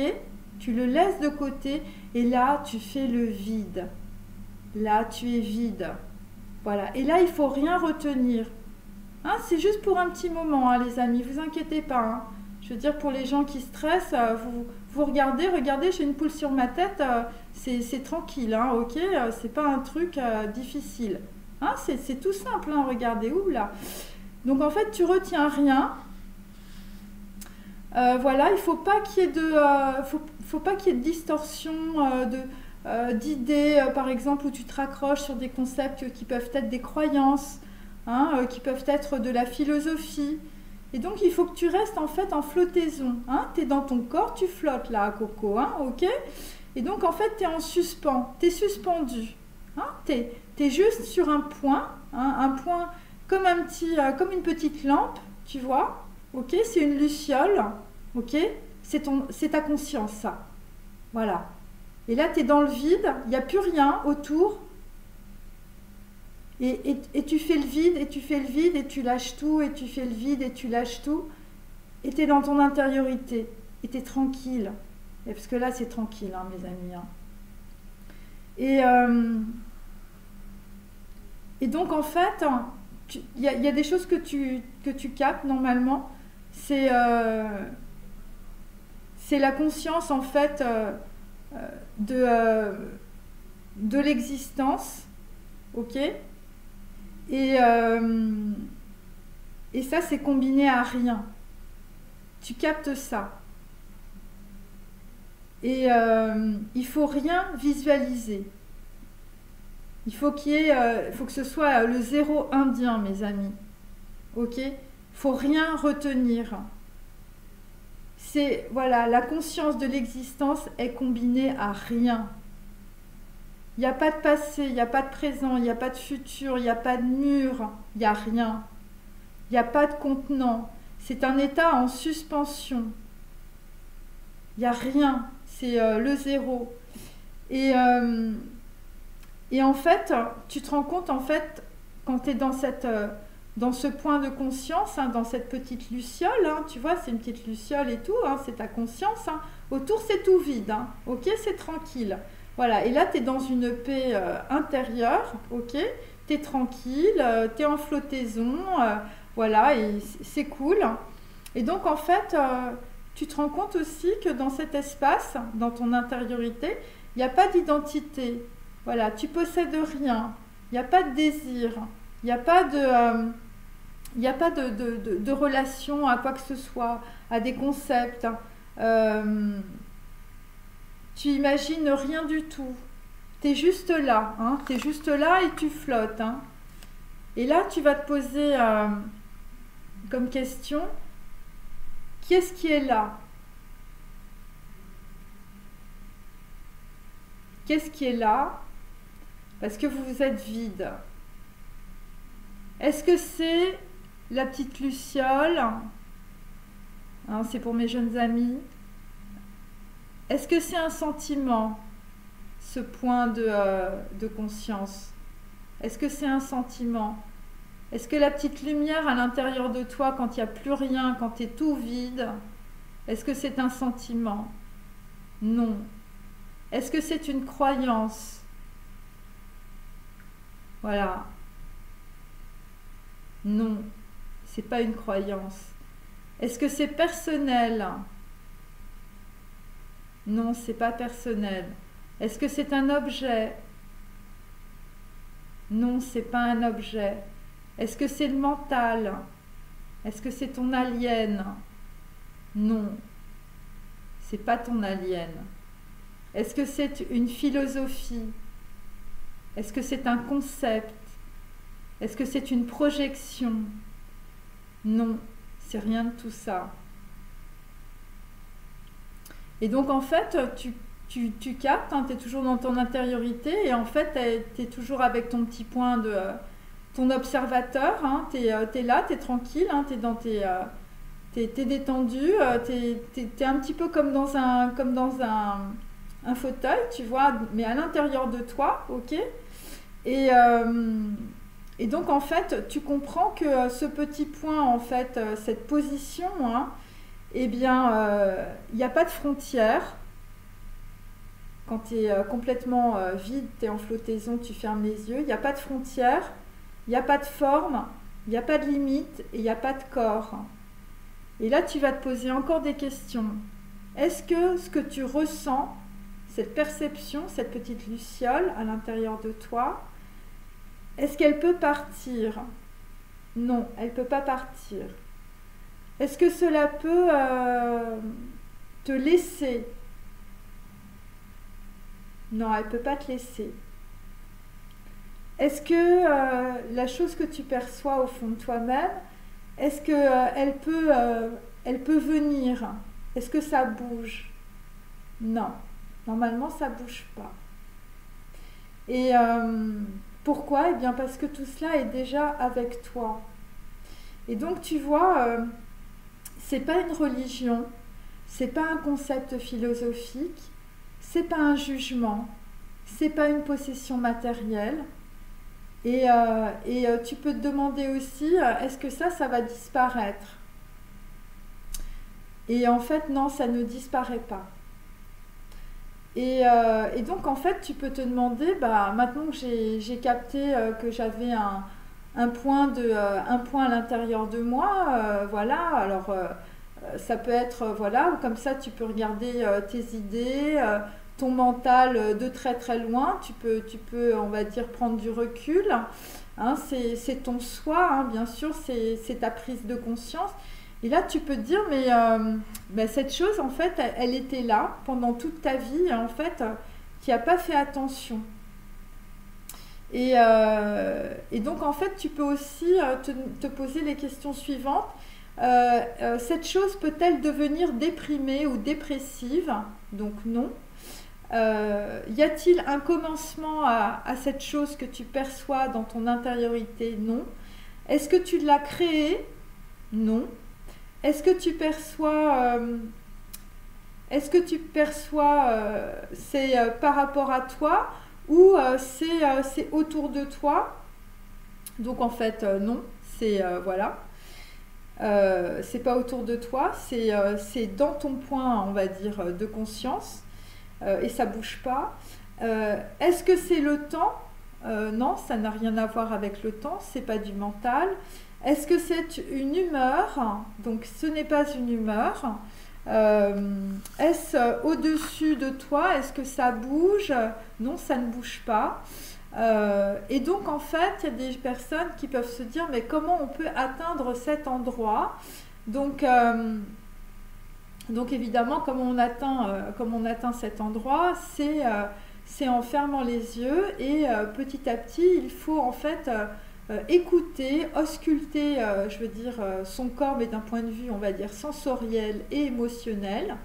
Tu le laisses de côté et là, tu fais le vide. Là, tu es vide. Voilà. Et là, il ne faut rien retenir. Hein, c'est juste pour un petit moment, hein, les amis. Vous inquiétez pas. Hein. Je veux dire, pour les gens qui stressent, vous regardez, j'ai une poule sur ma tête. C'est tranquille, hein, ok? C'est pas un truc difficile. Hein, c'est tout simple, hein, regardez. Ouh là. Donc, en fait, tu retiens rien. Voilà, il ne faut pas qu'il y ait faut pas qu'il y ait de distorsion d'idées, par exemple, où tu te raccroches sur des concepts qui peuvent être des croyances, hein, qui peuvent être de la philosophie. Et donc, il faut que tu restes en fait en flottaison. Hein. Tu es dans ton corps, tu flottes là, Coco, hein, ok? Et donc, en fait, tu es en suspens, tu es suspendu. Hein. Tu es juste sur un point, hein, un point comme une petite lampe, tu vois? Ok, c'est une luciole, ok, c'est ta conscience, ça. Voilà. Et là, tu es dans le vide, il n'y a plus rien autour. Et tu fais le vide, et tu fais le vide, et tu lâches tout, et tu fais le vide, et tu lâches tout. Et tu es dans ton intériorité. Et tu es tranquille. Et parce que là, c'est tranquille, hein, mes amis. Hein. Et donc, en fait, il y a des choses que tu captes normalement. C'est la conscience en fait de l'existence, ok? Et ça c'est combiné à rien. Tu captes ça. Et il faut rien visualiser. Il faut faut que ce soit le zéro indien, mes amis, ok? Faut rien retenir. C'est, voilà, la conscience de l'existence est combinée à rien. Il n'y a pas de passé, il n'y a pas de présent, il n'y a pas de futur, il n'y a pas de mur, il n'y a rien. Il n'y a pas de contenant. C'est un état en suspension. Il n'y a rien. C'est le zéro. Et, en fait, tu te rends compte, en fait, quand tu es dans ce point de conscience, hein, dans cette petite luciole, hein, tu vois, c'est une petite luciole et tout, hein, c'est ta conscience. Hein. Autour, c'est tout vide. Hein, ok, c'est tranquille. Voilà, et là, tu es dans une paix intérieure, ok, tu es tranquille, tu es en flottaison, voilà, et c'est cool. Et donc, en fait, tu te rends compte aussi que dans cet espace, dans ton intériorité, il n'y a pas d'identité. Voilà, tu possèdes rien, il n'y a pas de désir, il n'y a pas de relation à quoi que ce soit, à des concepts. Tu imagines rien du tout. Tu es juste là. Hein, tu es juste là et tu flottes. Hein. Et là, tu vas te poser comme question, qui est-ce qui est là? Qu'est-ce qui est là? Parce que vous êtes vide. Est-ce que c'est la petite luciole? Hein, c'est pour mes jeunes amis. Est-ce que c'est un sentiment, ce point de conscience? Est-ce que c'est un sentiment? Est-ce que la petite lumière à l'intérieur de toi, quand il n'y a plus rien, quand tu es tout vide, est-ce que c'est un sentiment? Non. Est-ce que c'est une croyance? Voilà. Non, c'est pas une croyance. Est-ce que c'est personnel? Non, c'est pas personnel. Est-ce que c'est un objet? Non, c'est pas un objet. Est-ce que c'est le mental? Est-ce que c'est ton alien? Non, c'est pas ton alien. Est-ce que c'est une philosophie? Est-ce que c'est un concept? Est-ce que c'est une projection? Non, c'est rien de tout ça. Et donc en fait, tu captes, hein, tu es toujours dans ton intériorité et en fait, tu es toujours avec ton petit point de ton observateur, hein, tu es là, tu es tranquille, hein, t'es détendu, t'es un petit peu comme dans un fauteuil, tu vois, mais à l'intérieur de toi, ok? Et donc en fait, tu comprends que ce petit point, en fait, cette position, hein, eh bien, il n'y a pas de frontière. Quand tu es complètement vide, tu es en flottaison, tu fermes les yeux, il n'y a pas de frontière, il n'y a pas de forme, il n'y a pas de limite et il n'y a pas de corps. Et là, tu vas te poser encore des questions. Est-ce que ce que tu ressens, cette perception, cette petite luciole à l'intérieur de toi, est-ce qu'elle peut partir? Non, elle ne peut pas partir. Est-ce que cela peut te laisser? Non, elle ne peut pas te laisser. Est-ce que la chose que tu perçois au fond de toi-même, est-ce qu'elle elle peut venir? Est-ce que ça bouge? Non, normalement ça ne bouge pas. Et pourquoi? Eh bien parce que tout cela est déjà avec toi. Et donc tu vois, c'est pas une religion, c'est pas un concept philosophique, c'est pas un jugement, c'est pas une possession matérielle. Et tu peux te demander aussi, est-ce que ça va disparaître? Et en fait, non, ça ne disparaît pas. Et donc, en fait, tu peux te demander, bah, maintenant que j'ai capté que j'avais un point à l'intérieur de moi, voilà, alors ça peut être, voilà, comme ça, tu peux regarder tes idées, ton mental de très très loin, tu peux, on va dire, prendre du recul, hein, c'est ton soi, hein, bien sûr, c'est ta prise de conscience. Et là, tu peux te dire, mais cette chose, en fait, elle était là pendant toute ta vie, en fait, tu n'y as pas fait attention. Et donc, en fait, tu peux aussi te poser les questions suivantes. Cette chose peut-elle devenir déprimée ou dépressive? Donc, non. Y a-t-il un commencement à cette chose que tu perçois dans ton intériorité? Non. Est-ce que tu l'as créée? Non. Est-ce que tu perçois, c'est par rapport à toi ou c'est autour de toi? Donc en fait, non, c'est voilà. C'est pas autour de toi, c'est dans ton point, on va dire, de conscience, et ça bouge pas. Est-ce que c'est le temps? Non, ça n'a rien à voir avec le temps, c'est pas du mental. Est-ce que c'est une humeur? Donc ce n'est pas une humeur. Est-ce au-dessus de toi? Est-ce que ça bouge? Non, ça ne bouge pas. Et donc en fait, il y a des personnes qui peuvent se dire mais comment on peut atteindre cet endroit? Donc évidemment, comme on atteint cet endroit, c'est en fermant les yeux et petit à petit, il faut en fait écouter, ausculter, je veux dire, son corps, mais d'un point de vue, on va dire, sensoriel et émotionnel.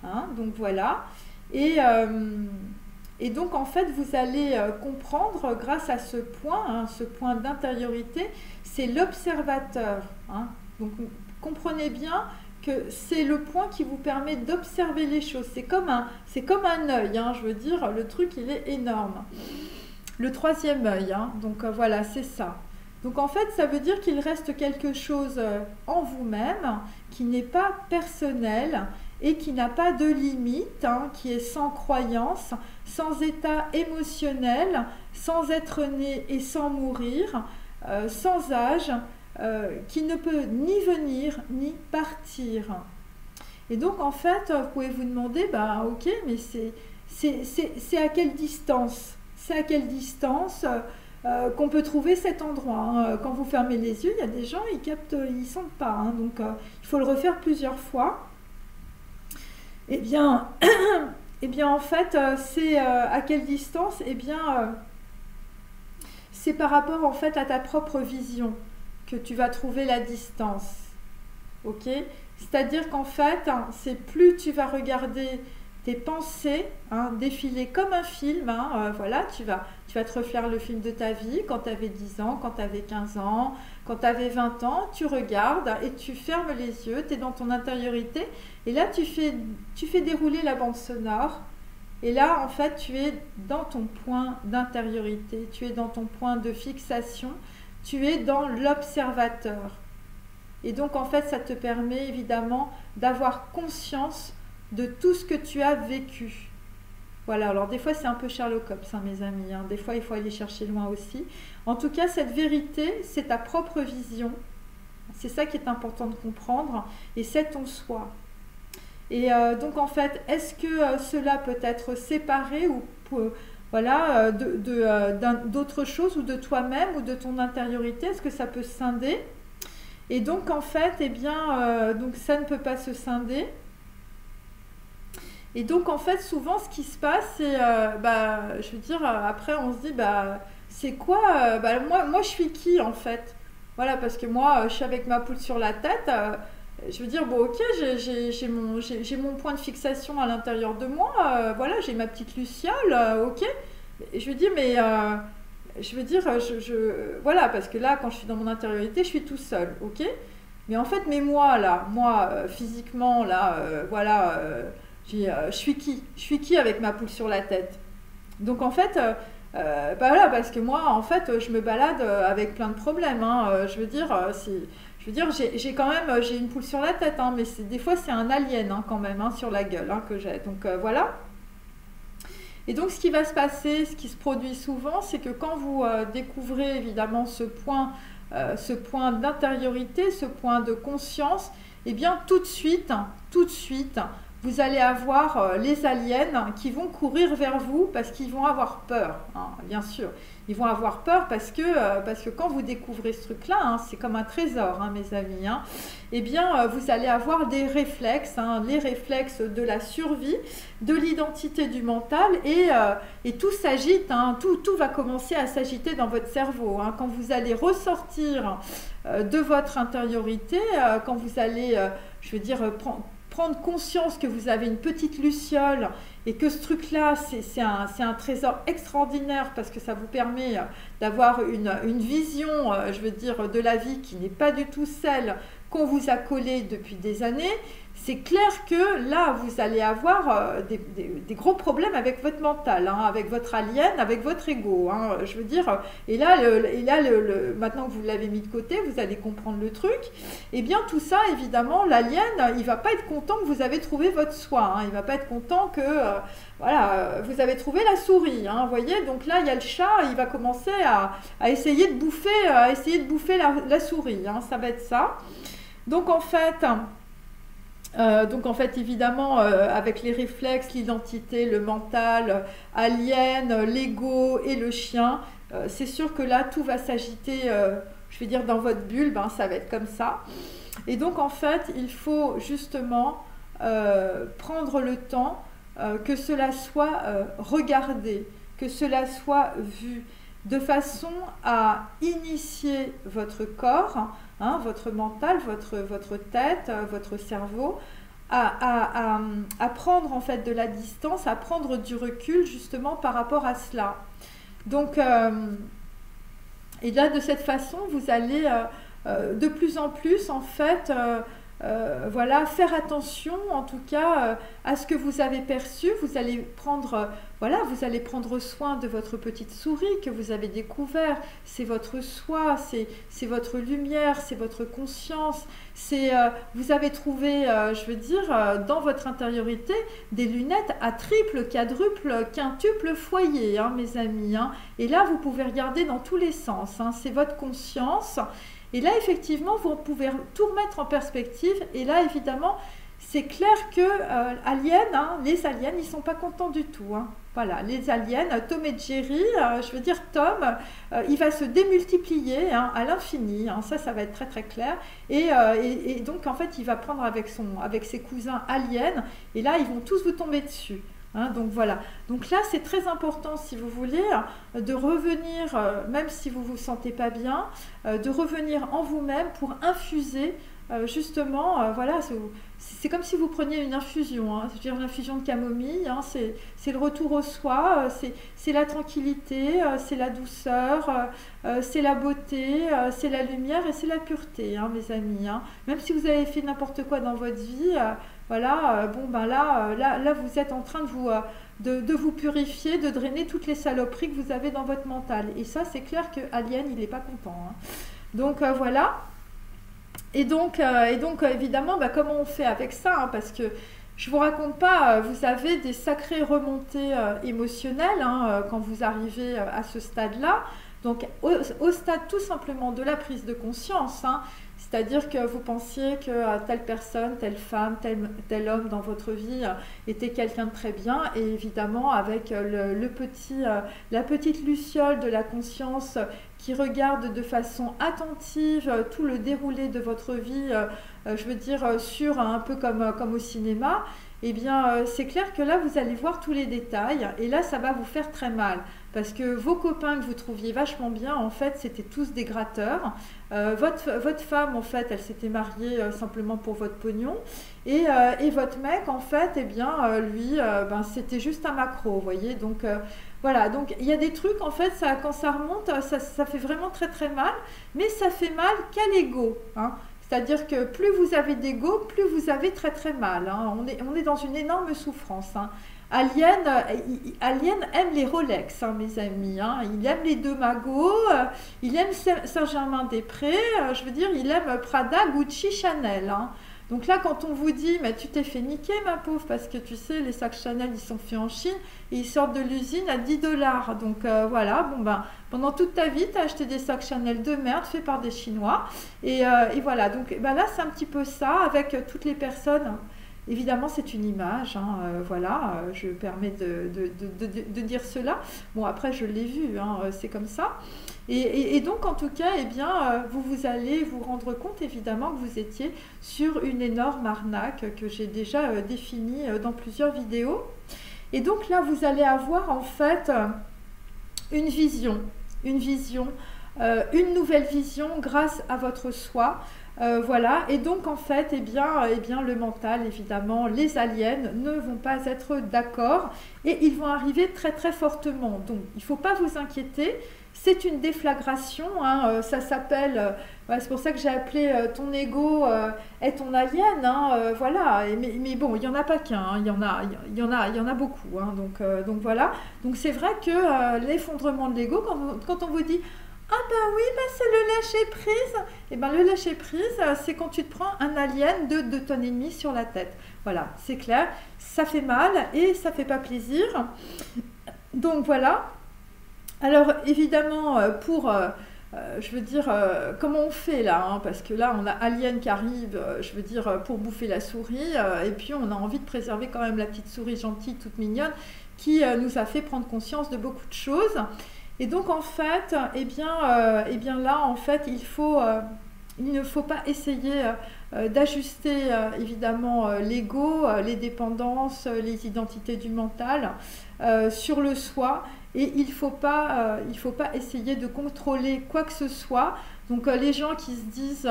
Hein, donc voilà. Et donc en fait, vous allez comprendre grâce à ce point d'intériorité, c'est l'observateur. Hein. Donc comprenez bien que c'est le point qui vous permet d'observer les choses. C'est comme un œil, hein, je veux dire, le truc il est énorme. Le troisième œil, hein, donc voilà, c'est ça. Donc en fait, ça veut dire qu'il reste quelque chose en vous-même qui n'est pas personnel et qui n'a pas de limite, hein, qui est sans croyance, sans état émotionnel, sans être né et sans mourir, sans âge, qui ne peut ni venir ni partir. Et donc en fait, vous pouvez vous demander, bah ok, mais c'est à quelle distance? C'est à quelle distance qu'on peut trouver cet endroit, hein. Quand vous fermez les yeux, il y a des gens, ils captent, ils sentent pas, hein. Donc il faut le refaire plusieurs fois. Eh bien, en fait, c'est à quelle distance? Eh bien, c'est par rapport en fait à ta propre vision que tu vas trouver la distance. Ok? C'est-à-dire qu'en fait, hein, c'est plus tu vas regarder tes pensées, hein, défiler comme un film, hein, voilà, tu vas te refaire le film de ta vie quand tu avais 10 ans, quand tu avais 15 ans, quand tu avais 20 ans, tu regardes et tu fermes les yeux, tu es dans ton intériorité et là tu fais dérouler la bande sonore et là en fait tu es dans ton point d'intériorité, tu es dans ton point de fixation, tu es dans l'observateur. Et donc en fait ça te permet évidemment d'avoir conscience de tout ce que tu as vécu. Voilà, alors des fois c'est un peu Sherlock Holmes, hein, mes amis, hein. Des fois il faut aller chercher loin aussi. En tout cas, cette vérité, c'est ta propre vision. C'est ça qui est important de comprendre, et c'est ton soi. Et donc en fait, est-ce que cela peut être séparé ou voilà, d'autres choses ou de toi-même ou de ton intériorité? Est-ce que ça peut se scinder? Et donc en fait, eh bien, donc ça ne peut pas se scinder. Et donc en fait souvent ce qui se passe c'est, je veux dire, après on se dit c'est quoi, moi je suis qui en fait? Voilà, parce que moi je suis avec ma poule sur la tête, je veux dire bon ok, j'ai mon point de fixation à l'intérieur de moi, voilà, j'ai ma petite luciole, ok, je veux dire mais voilà, parce que là quand je suis dans mon intériorité je suis tout seul, ok, mais en fait moi physiquement là, voilà, je suis qui? Je suis qui avec ma poule sur la tête? Donc en fait, voilà, parce que moi, en fait, je me balade avec plein de problèmes, hein. Je veux dire, j'ai une poule sur la tête, hein, mais des fois c'est un alien, hein, quand même, hein, sur la gueule, hein, que j'ai. Donc voilà. Et donc ce qui va se passer, ce qui se produit souvent, c'est que quand vous découvrez évidemment ce point d'intériorité, ce point de conscience, eh bien tout de suite, vous allez avoir les aliens qui vont courir vers vous parce qu'ils vont avoir peur, hein, bien sûr. Ils vont avoir peur parce que quand vous découvrez ce truc-là, hein, c'est comme un trésor, hein, mes amis, hein, eh bien, vous allez avoir des réflexes, hein, les réflexes de la survie, de l'identité du mental, et tout s'agite, hein, tout va commencer à s'agiter dans votre cerveau, hein, quand vous allez ressortir de votre intériorité, quand vous allez, je veux dire, prendre conscience que vous avez une petite luciole et que ce truc-là, c'est un trésor extraordinaire parce que ça vous permet d'avoir une vision, je veux dire, de la vie qui n'est pas du tout celle qu'on vous a collée depuis des années. C'est clair que là, vous allez avoir des gros problèmes avec votre mental, hein, avec votre alien, avec votre ego. Hein, je veux dire, et là, maintenant que vous l'avez mis de côté, vous allez comprendre le truc. Et bien tout ça, évidemment, l'alien, il ne va pas être content que vous avez trouvé votre soi. Hein, il ne va pas être content que voilà, vous avez trouvé la souris. Hein, vous voyez, donc là, il y a le chat, il va commencer à essayer de bouffer, la souris. Hein, ça va être ça. Donc en fait, évidemment, avec les réflexes, l'identité, le mental, alien, l'ego et le chien, c'est sûr que là, tout va s'agiter, je vais dire, dans votre bulle, ben, ça va être comme ça. Et donc, en fait, il faut justement prendre le temps que cela soit regardé, que cela soit vu, de façon à initier votre corps, hein, votre mental, votre tête, votre cerveau, à prendre en fait de la distance, à prendre du recul justement par rapport à cela. Donc, et là de cette façon, vous allez de plus en plus en fait voilà, faire attention en tout cas à ce que vous avez perçu. Vous allez prendre, voilà, vous allez prendre soin de votre petite souris que vous avez découvert. C'est votre soi, c'est votre lumière, c'est votre conscience. Vous avez trouvé, je veux dire, dans votre intériorité, des lunettes à triple, quadruple, quintuple foyer, hein, mes amis. Hein. Et là, vous pouvez regarder dans tous les sens. Hein. C'est votre conscience. Et là, effectivement, vous pouvez tout remettre en perspective. Et là, évidemment, c'est clair que les aliens, ils ne sont pas contents du tout. Hein. Voilà, les aliens, Tom et Jerry, je veux dire, Tom, il va se démultiplier hein, à l'infini. Hein. Ça va être très très clair. Et donc, en fait, il va prendre avec ses cousins aliens. Et là, ils vont tous vous tomber dessus. Hein, donc voilà, donc là c'est très important si vous voulez de revenir, même si vous ne vous sentez pas bien, de revenir en vous-même pour infuser justement, voilà, c'est comme si vous preniez une infusion, hein, c'est-à-dire une infusion de camomille, hein, c'est le retour au soi, c'est la tranquillité, c'est la douceur, c'est la beauté, c'est la lumière et c'est la pureté, hein, mes amis. Hein. Même si vous avez fait n'importe quoi dans votre vie, voilà, bon ben là vous êtes en train de vous purifier, de drainer toutes les saloperies que vous avez dans votre mental. Et ça, c'est clair que Alien, il n'est pas content. Hein. Donc voilà. Et donc évidemment, bah, comment on fait avec ça hein, parce que je ne vous raconte pas, vous avez des sacrées remontées émotionnelles hein, quand vous arrivez à ce stade-là. Donc au stade tout simplement de la prise de conscience. Hein, c'est-à-dire que vous pensiez que telle personne, telle femme, tel homme dans votre vie était quelqu'un de très bien et évidemment avec la petite luciole de la conscience qui regarde de façon attentive tout le déroulé de votre vie, je veux dire un peu comme au cinéma, eh bien c'est clair que là vous allez voir tous les détails et là ça va vous faire très mal. Parce que vos copains que vous trouviez vachement bien, en fait, c'était tous des gratteurs. Votre femme, en fait, elle s'était mariée simplement pour votre pognon. Et votre mec, en fait, eh bien, lui, c'était juste un macro, vous voyez. Donc, voilà. Donc, il y a des trucs, en fait, quand ça remonte, ça fait vraiment très, très mal. Mais ça fait mal qu'à l'ego, hein. C'est-à-dire que plus vous avez d'ego, plus vous avez très, très mal. Hein. On est dans une énorme souffrance, hein. Alien aime les Rolex, hein, mes amis. Hein. Il aime les deux magots, il aime Saint-Germain-des-Prés, je veux dire, il aime Prada, Gucci, Chanel. Hein. Donc là, quand on vous dit, mais tu t'es fait niquer, ma pauvre, parce que tu sais, les sacs Chanel, ils sont faits en Chine et ils sortent de l'usine à 10 $. Donc voilà, bon ben, pendant toute ta vie, tu as acheté des sacs Chanel de merde faits par des Chinois. Et voilà, donc ben là, c'est un petit peu ça, avec toutes les personnes. Évidemment, c'est une image, hein, voilà, je me permets de dire cela. Bon, après, je l'ai vu, hein, c'est comme ça. Et donc, en tout cas, eh bien, vous allez vous rendre compte, évidemment, que vous étiez sur une énorme arnaque que j'ai déjà définie dans plusieurs vidéos. Et donc, là, vous allez avoir, en fait, une vision une nouvelle vision grâce à votre soi. Voilà, et donc en fait, le mental, évidemment, les aliens ne vont pas être d'accord et ils vont arriver très très fortement. Donc il ne faut pas vous inquiéter, c'est une déflagration, hein, ça s'appelle, c'est pour ça que j'ai appelé ton ego est ton alien, hein, voilà, mais bon, il n'y en a pas qu'un, hein, il y en a beaucoup, hein, donc voilà. Donc c'est vrai que l'effondrement de l'ego, quand on vous dit ah ben oui, c'est le lâcher-prise. Et ben le lâcher-prise, c'est quand tu te prends un alien de 2,5 tonnes sur la tête. Voilà, c'est clair, ça fait mal et ça fait pas plaisir. Donc voilà. Alors évidemment, comment on fait là, hein, parce que là, on a Alien qui arrive, pour bouffer la souris, et puis on a envie de préserver quand même la petite souris gentille, toute mignonne, qui nous a fait prendre conscience de beaucoup de choses. Et donc en fait, là en fait, il ne faut pas essayer d'ajuster évidemment l'ego, les dépendances, les identités du mental sur le soi. Et il ne faut pas essayer de contrôler quoi que ce soit. Donc les gens qui se disent,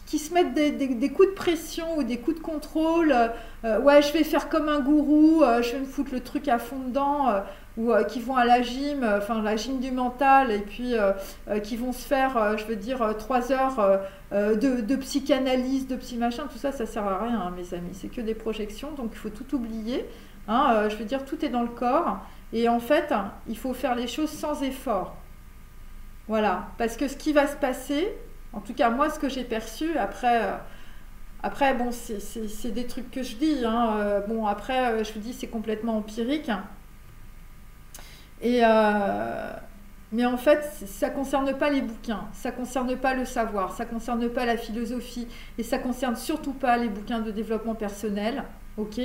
qui se mettent des coups de pression ou des coups de contrôle, ouais je vais faire comme un gourou, je vais me foutre le truc à fond dedans, ou qui vont à la gym, la gym du mental, et puis qui vont se faire, 3 heures de psychanalyse, de psy machin, tout ça, ça sert à rien, hein, mes amis, c'est que des projections, donc il faut tout oublier, hein, tout est dans le corps, et en fait, il faut faire les choses sans effort. Voilà, parce que ce qui va se passer, en tout cas moi ce que j'ai perçu, après bon c'est des trucs que je dis, hein, je vous dis c'est complètement empirique, mais en fait ça ne concerne pas les bouquins, ça ne concerne pas le savoir, ça ne concerne pas la philosophie, et ça ne concerne surtout pas les bouquins de développement personnel, ok?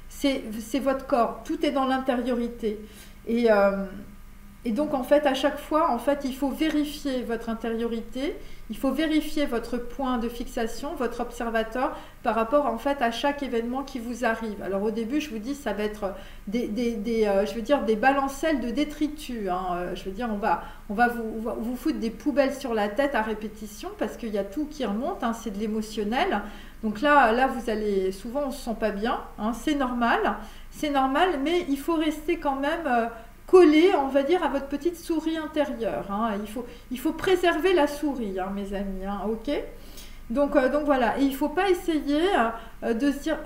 C'est votre corps, tout est dans l'intériorité, et donc en fait à chaque fois en fait il faut vérifier votre intériorité, il faut vérifier votre point de fixation, votre observateur par rapport en fait à chaque événement qui vous arrive. Alors au début je vous dis ça va être des balancelles de détritus, hein. On va vous foutre des poubelles sur la tête à répétition parce qu'il y a tout qui remonte, hein, c'est de l'émotionnel. Donc là vous allez, souvent on se sent pas bien, hein, c'est normal, mais il faut rester quand même collé, on va dire, à votre petite souris intérieure, hein. Il faut préserver la souris, hein, mes amis, hein, ok? Donc voilà, et il ne faut pas essayer de se dire,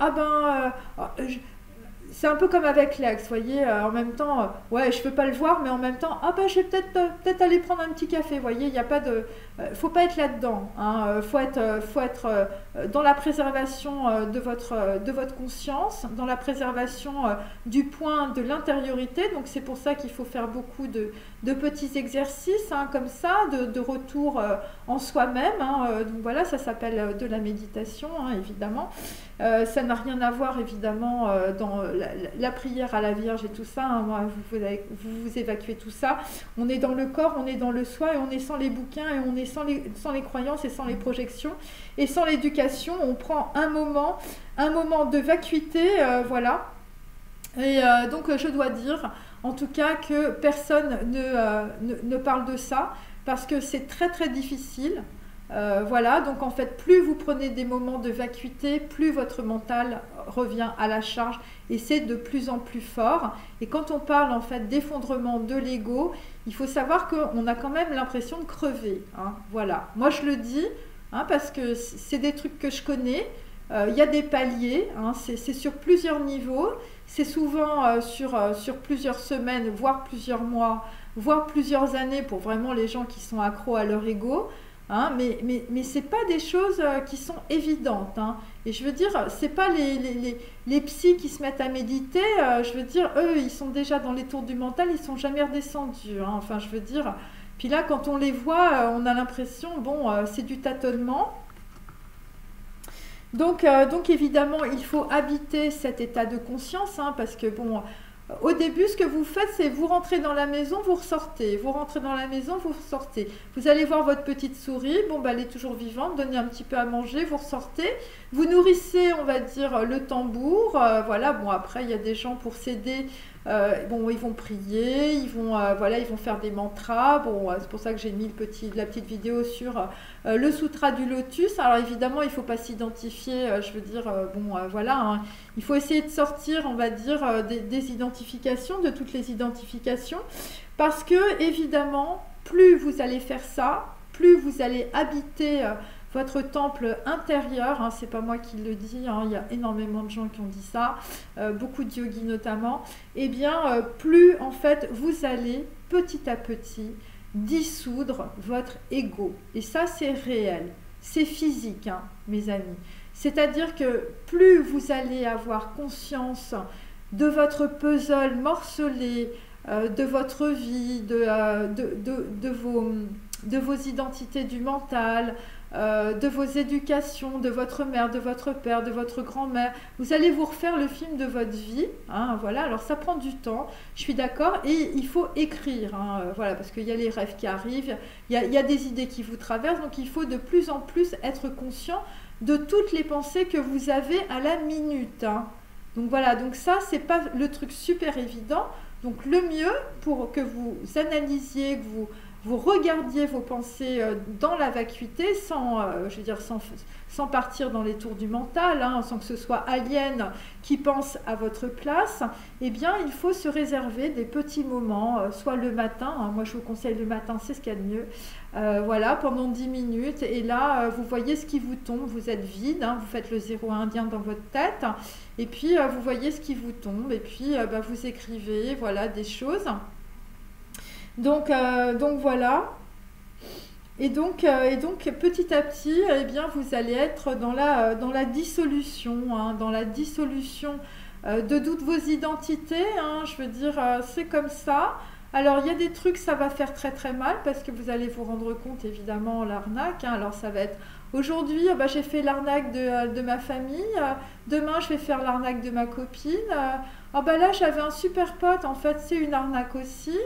c'est un peu comme avec l'ex, vous voyez, en même temps, ouais, je ne peux pas le voir, mais en même temps, je vais peut-être aller prendre un petit café, vous voyez, il n'y a pas de... faut pas être là-dedans, hein, faut être dans la préservation de votre conscience, dans la préservation du point de l'intériorité, donc c'est pour ça qu'il faut faire beaucoup de petits exercices, hein, comme ça, de retour en soi-même, hein, donc voilà, ça s'appelle de la méditation, hein, évidemment. Ça n'a rien à voir évidemment dans la prière à la Vierge et tout ça, hein, vous évacuez tout ça, on est dans le corps, on est dans le soi, et on est sans les bouquins, et on est sans les croyances et sans les projections et sans l'éducation. On prend un moment de vacuité, voilà, et donc je dois dire en tout cas que personne ne parle de ça parce que c'est très très difficile. Voilà, donc en fait, plus vous prenez des moments de vacuité, plus votre mental revient à la charge et c'est de plus en plus fort. Et quand on parle en fait d'effondrement de l'ego, il faut savoir qu'on a quand même l'impression de crever, hein. Voilà, moi je le dis, hein, parce que c'est des trucs que je connais. Il y a des paliers, hein, c'est sur plusieurs niveaux, c'est souvent sur plusieurs semaines, voire plusieurs mois, voire plusieurs années pour vraiment les gens qui sont accros à leur ego. Hein, mais ce n'est pas des choses qui sont évidentes, hein. Et je veux dire, ce n'est pas les psys qui se mettent à méditer, je veux dire, eux, ils sont déjà dans les tours du mental, ils ne sont jamais redescendus, hein. Enfin, je veux dire, puis là, quand on les voit, on a l'impression, c'est du tâtonnement. Donc évidemment, il faut habiter cet état de conscience, hein, parce que au début, ce que vous faites, c'est vous rentrez dans la maison, vous ressortez. Vous rentrez dans la maison, vous ressortez. Vous allez voir votre petite souris, elle est toujours vivante, donnez un petit peu à manger, vous ressortez. Vous nourrissez, on va dire, le tambour. Voilà, après, il y a des gens pour s'aider. Bon, ils vont prier, voilà, ils vont faire des mantras. Bon, c'est pour ça que j'ai mis la petite vidéo sur le sutra du lotus. Alors évidemment, il ne faut pas s'identifier, je veux dire, voilà, hein. Il faut essayer de sortir, on va dire, des identifications, de toutes les identifications, parce que évidemment, plus vous allez faire ça, plus vous allez habiter votre temple intérieur, hein, c'est pas moi qui le dis, hein, il y a énormément de gens qui ont dit ça, beaucoup de yogis notamment, et bien plus en fait vous allez petit à petit dissoudre votre ego. Et ça c'est réel, c'est physique, hein, mes amis. C'est-à-dire que plus vous allez avoir conscience de votre puzzle morcelé, de votre vie, de vos identités du mental, de vos éducations, de votre mère, de votre père, de votre grand-mère. Vous allez vous refaire le film de votre vie, hein, voilà. Alors ça prend du temps, je suis d'accord, et il faut écrire, hein, voilà, parce qu'il y a les rêves qui arrivent, il y a des idées qui vous traversent, donc il faut de plus en plus être conscient de toutes les pensées que vous avez à la minute, hein. Donc voilà, donc ça c'est pas le truc super évident. Donc le mieux pour que vous analysiez, que vous regardiez vos pensées dans la vacuité, je veux dire, sans partir dans les tours du mental, hein, sans que ce soit alien qui pense à votre place, eh bien, il faut se réserver des petits moments, soit le matin, hein, moi je vous conseille le matin, c'est ce qu'il y a de mieux, voilà, pendant 10 minutes, et là, vous voyez ce qui vous tombe, vous êtes vide, hein, vous faites le zéro indien dans votre tête, et puis vous voyez ce qui vous tombe, et puis vous écrivez, voilà, des choses. Donc voilà. Et donc petit à petit, eh bien, vous allez être dans la dissolution, hein, dans la dissolution de toutes vos identités, hein, je veux dire, c'est comme ça. Alors, il y a des trucs, ça va faire très très mal parce que vous allez vous rendre compte, évidemment, l'arnaque, hein. Alors, ça va être aujourd'hui, j'ai fait l'arnaque de ma famille, demain, je vais faire l'arnaque de ma copine. Là, j'avais un super pote, en fait, c'est une arnaque aussi.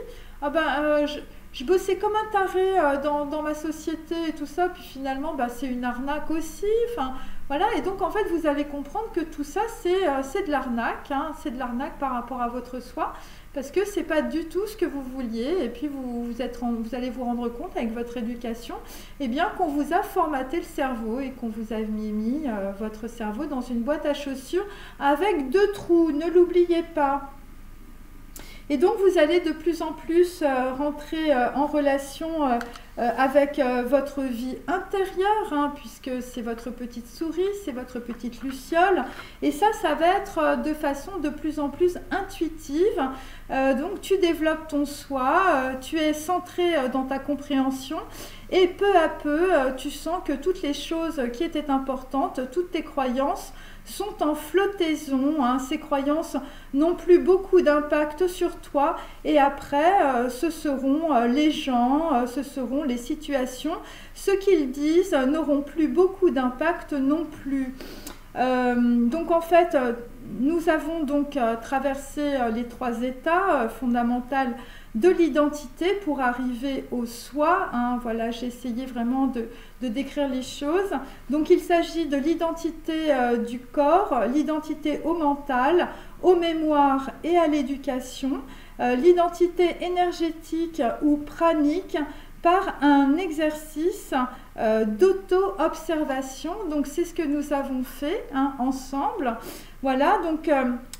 Je bossais comme un taré dans ma société et tout ça, puis finalement, c'est une arnaque aussi. Enfin, voilà, et donc en fait, vous allez comprendre que tout ça, c'est de l'arnaque, hein, c'est de l'arnaque par rapport à votre soi, parce que c'est pas du tout ce que vous vouliez, et puis vous allez vous rendre compte avec votre éducation, eh bien, qu'on vous a formaté le cerveau et qu'on vous a mis votre cerveau dans une boîte à chaussures avec 2 trous, ne l'oubliez pas. Et donc, vous allez de plus en plus rentrer en relation avec votre vie intérieure, hein, puisque c'est votre petite souris, c'est votre petite luciole. Et ça va être de façon de plus en plus intuitive. Donc, tu développes ton soi, tu es centré dans ta compréhension. Et peu à peu, tu sens que toutes les choses qui étaient importantes, toutes tes croyances, sont en flottaison, hein. Ces croyances n'ont plus beaucoup d'impact sur toi, et après ce seront les gens, ce seront les situations, ce qu'ils disent n'auront plus beaucoup d'impact non plus. Donc en fait, nous avons donc traversé les 3 états fondamentaux de l'identité pour arriver au soi, hein. Voilà, j'ai essayé vraiment de décrire les choses. Donc il s'agit de l'identité du corps, l'identité au mental, aux mémoires et à l'éducation, l'identité énergétique ou pranique par un exercice d'auto-observation. Donc c'est ce que nous avons fait, hein, ensemble. Voilà, donc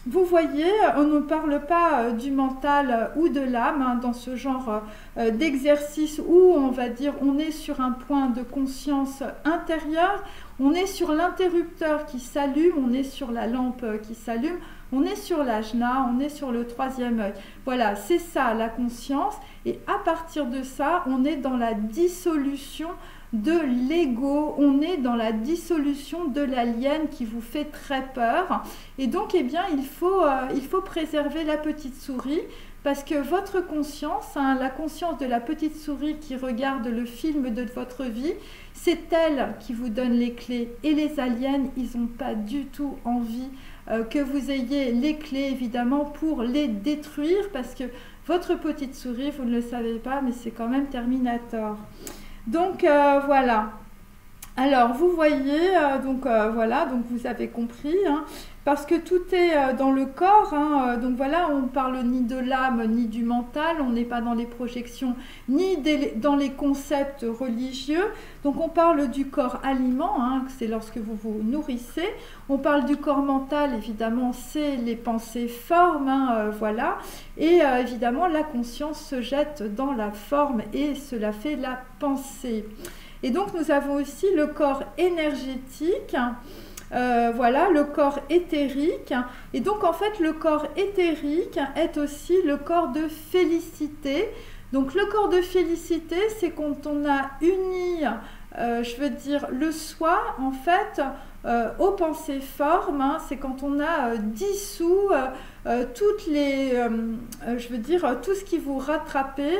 vous voyez, on ne parle pas du mental ou de l'âme, hein, dans ce genre d'exercice où on va dire on est sur un point de conscience intérieure, on est sur l'interrupteur qui s'allume, on est sur la lampe qui s'allume, on est sur l'ajna, on est sur le 3e œil. Voilà, c'est ça la conscience, et à partir de ça, on est dans la dissolution de l'ego, on est dans la dissolution de l'alien qui vous fait très peur. Et donc, eh bien, il faut préserver la petite souris, parce que votre conscience, hein, la conscience de la petite souris qui regarde le film de votre vie, c'est elle qui vous donne les clés. Et les aliens, ils n'ont pas du tout envie que vous ayez les clés, évidemment, pour les détruire, parce que votre petite souris, vous ne le savez pas, mais c'est quand même Terminator. Donc voilà. Alors vous voyez, voilà, donc vous avez compris, hein, parce que tout est dans le corps, hein, donc voilà, on parle ni de l'âme ni du mental, on n'est pas dans les projections ni dans les concepts religieux. Donc on parle du corps aliment, hein, c'est lorsque vous vous nourrissez. On parle du corps mental, évidemment, c'est les pensées formes, hein, voilà. Et évidemment, la conscience se jette dans la forme et cela fait la pensée. Et donc nous avons aussi le corps énergétique, voilà, le corps éthérique. Et donc en fait le corps éthérique est aussi le corps de félicité. Donc le corps de félicité, c'est quand on a uni, je veux dire, le soi en fait aux pensées formes, hein, c'est quand on a dissous toutes les, je veux dire, tout ce qui vous rattrapait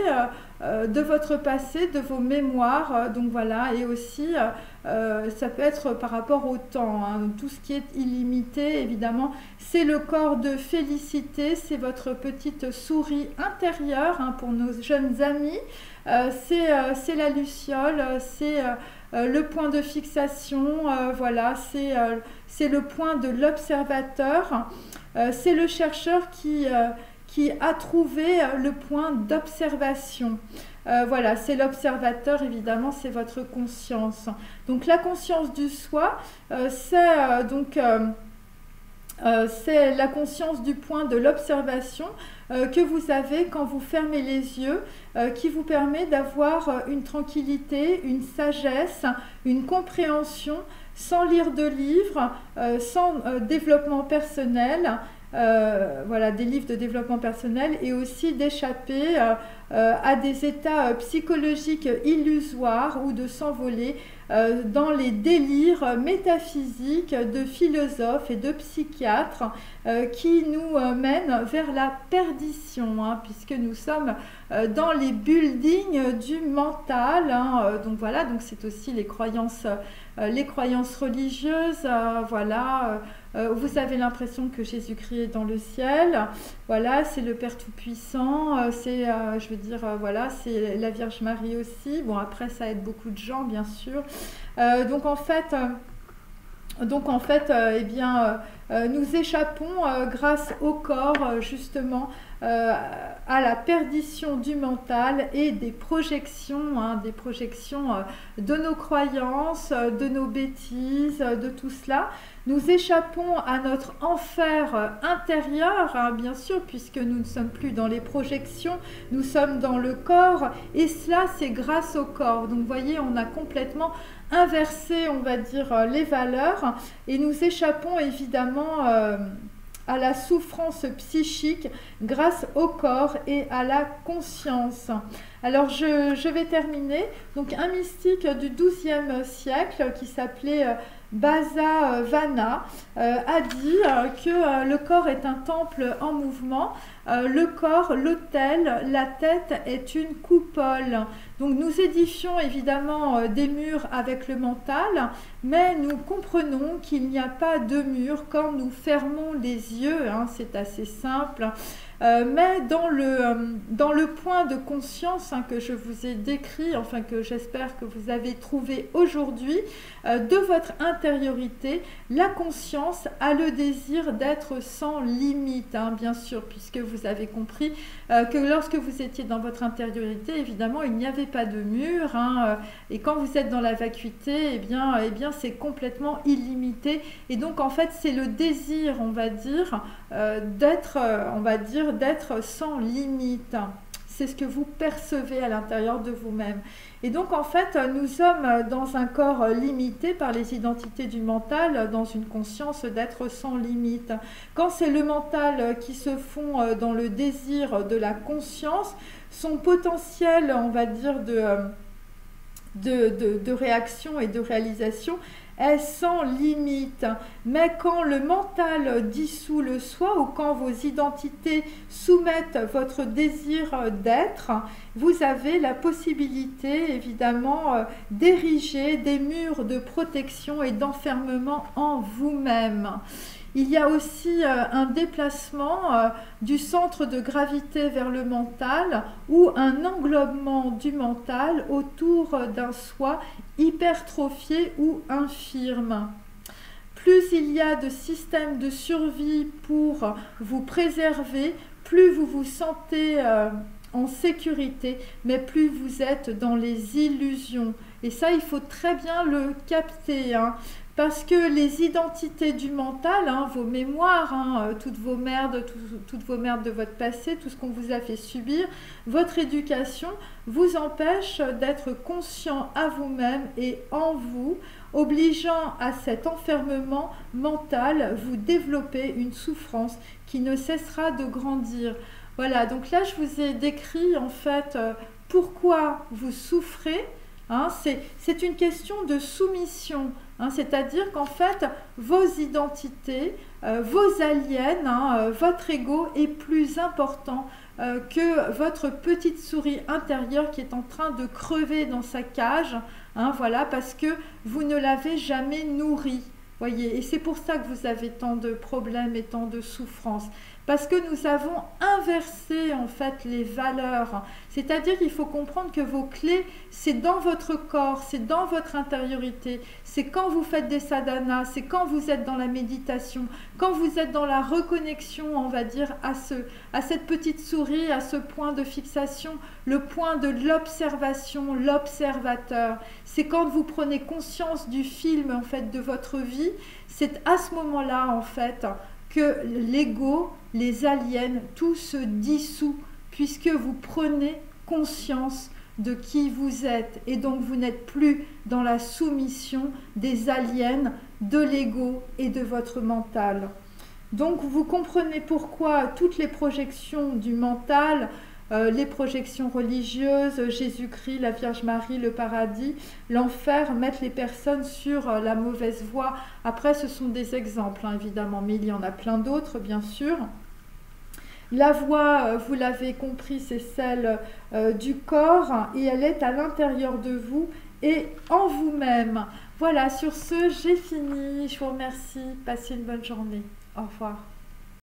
de votre passé, de vos mémoires, donc voilà, et aussi ça peut être par rapport au temps, hein, tout ce qui est illimité, évidemment, c'est le corps de félicité, c'est votre petite souris intérieure, hein, pour nos jeunes amis, c'est la luciole, c'est le point de fixation, voilà, c'est le point de l'observateur, c'est le chercheur qui a trouvé le point d'observation. Voilà, c'est l'observateur, évidemment, c'est votre conscience. Donc la conscience du soi, c'est la conscience du point de l'observation que vous avez quand vous fermez les yeux, qui vous permet d'avoir une tranquillité, une sagesse, une compréhension, sans lire de livres, sans développement personnel, voilà, des livres de développement personnel, et aussi d'échapper à des états psychologiques illusoires ou de s'envoler dans les délires métaphysiques de philosophes et de psychiatres qui nous mènent vers la perdition, hein, puisque nous sommes dans les buildings du mental, hein, donc voilà, donc c'est aussi les croyances religieuses, voilà. Vous avez l'impression que Jésus-Christ est dans le ciel, voilà, c'est le Père Tout-Puissant, c'est, je veux dire, voilà, c'est la Vierge Marie aussi. Bon, après, ça aide beaucoup de gens, bien sûr. Donc en fait, eh bien, nous échappons grâce au corps, justement, à la perdition du mental et des projections, hein, de nos croyances, de nos bêtises, de tout cela. Nous échappons à notre enfer intérieur, hein, bien sûr, puisque nous ne sommes plus dans les projections, nous sommes dans le corps, et cela, c'est grâce au corps. Donc, vous voyez, on a complètement inversé, on va dire, les valeurs, et nous échappons évidemment à la souffrance psychique grâce au corps et à la conscience. Alors je vais terminer. Donc un mystique du XIIe siècle qui s'appelait Basa Vana a dit que le corps est un temple en mouvement, le corps, l'autel, la tête est une coupole. Donc nous édifions évidemment des murs avec le mental, mais nous comprenons qu'il n'y a pas de mur quand nous fermons les yeux, hein, c'est assez simple. Mais dans le point de conscience, hein, que je vous ai décrit, enfin que j'espère que vous avez trouvé aujourd'hui, de votre intériorité, la conscience a le désir d'être sans limite, hein, bien sûr, puisque vous avez compris que lorsque vous étiez dans votre intériorité, évidemment, il n'y avait pas de mur, hein, et quand vous êtes dans la vacuité, eh bien c'est complètement illimité, et donc en fait c'est le désir, on va dire, d'être sans limite. C'est ce que vous percevez à l'intérieur de vous-même. Et donc en fait, nous sommes dans un corps limité par les identités du mental, dans une conscience d'être sans limite. Quand c'est le mental qui se fond dans le désir de la conscience, son potentiel, on va dire, de réaction et de réalisation est sans limite. Mais quand le mental dissout le soi, ou quand vos identités soumettent votre désir d'être, vous avez la possibilité évidemment d'ériger des murs de protection et d'enfermement en vous-même. Il y a aussi un déplacement du centre de gravité vers le mental, ou un englobement du mental autour d'un soi hypertrophié ou infirme. plus il y a de systèmes de survie pour vous préserver, plus vous vous sentez en sécurité, mais plus vous êtes dans les illusions. Et ça, il faut très bien le capter, hein, parce que les identités du mental, hein, vos mémoires, hein, toutes vos merdes de votre passé, tout ce qu'on vous a fait subir, votre éducation vous empêche d'être conscient à vous-même et en vous, obligeant à cet enfermement mental, vous développer une souffrance qui ne cessera de grandir. Voilà, donc là je vous ai décrit en fait pourquoi vous souffrez. Hein, c'est une question de soumission, hein, c'est-à-dire qu'en fait vos identités, vos aliens, hein, votre ego est plus important que votre petite souris intérieure qui est en train de crever dans sa cage, hein, voilà, parce que vous ne l'avez jamais nourrie. Voyez, et c'est pour ça que vous avez tant de problèmes et tant de souffrances. Parce que nous avons inversé en fait les valeurs. C'est-à-dire qu'il faut comprendre que vos clés, c'est dans votre corps, c'est dans votre intériorité. C'est quand vous faites des sadhanas, c'est quand vous êtes dans la méditation, quand vous êtes dans la reconnexion, on va dire, à cette petite souris, à ce point de fixation, le point de l'observation, l'observateur. C'est quand vous prenez conscience du film en fait de votre vie, c'est à ce moment-là en fait que l'ego, les aliens, tout se dissout puisque vous prenez conscience de qui vous êtes et donc vous n'êtes plus dans la soumission des aliens, de l'ego et de votre mental. Donc vous comprenez pourquoi toutes les projections du mental, les projections religieuses, Jésus-Christ, la Vierge Marie, le paradis, l'enfer, mettent les personnes sur la mauvaise voie. Après, ce sont des exemples, hein, évidemment, mais il y en a plein d'autres, bien sûr. La voie, vous l'avez compris, c'est celle du corps et elle est à l'intérieur de vous et en vous-même. Voilà, sur ce, j'ai fini. Je vous remercie. Passez une bonne journée. Au revoir.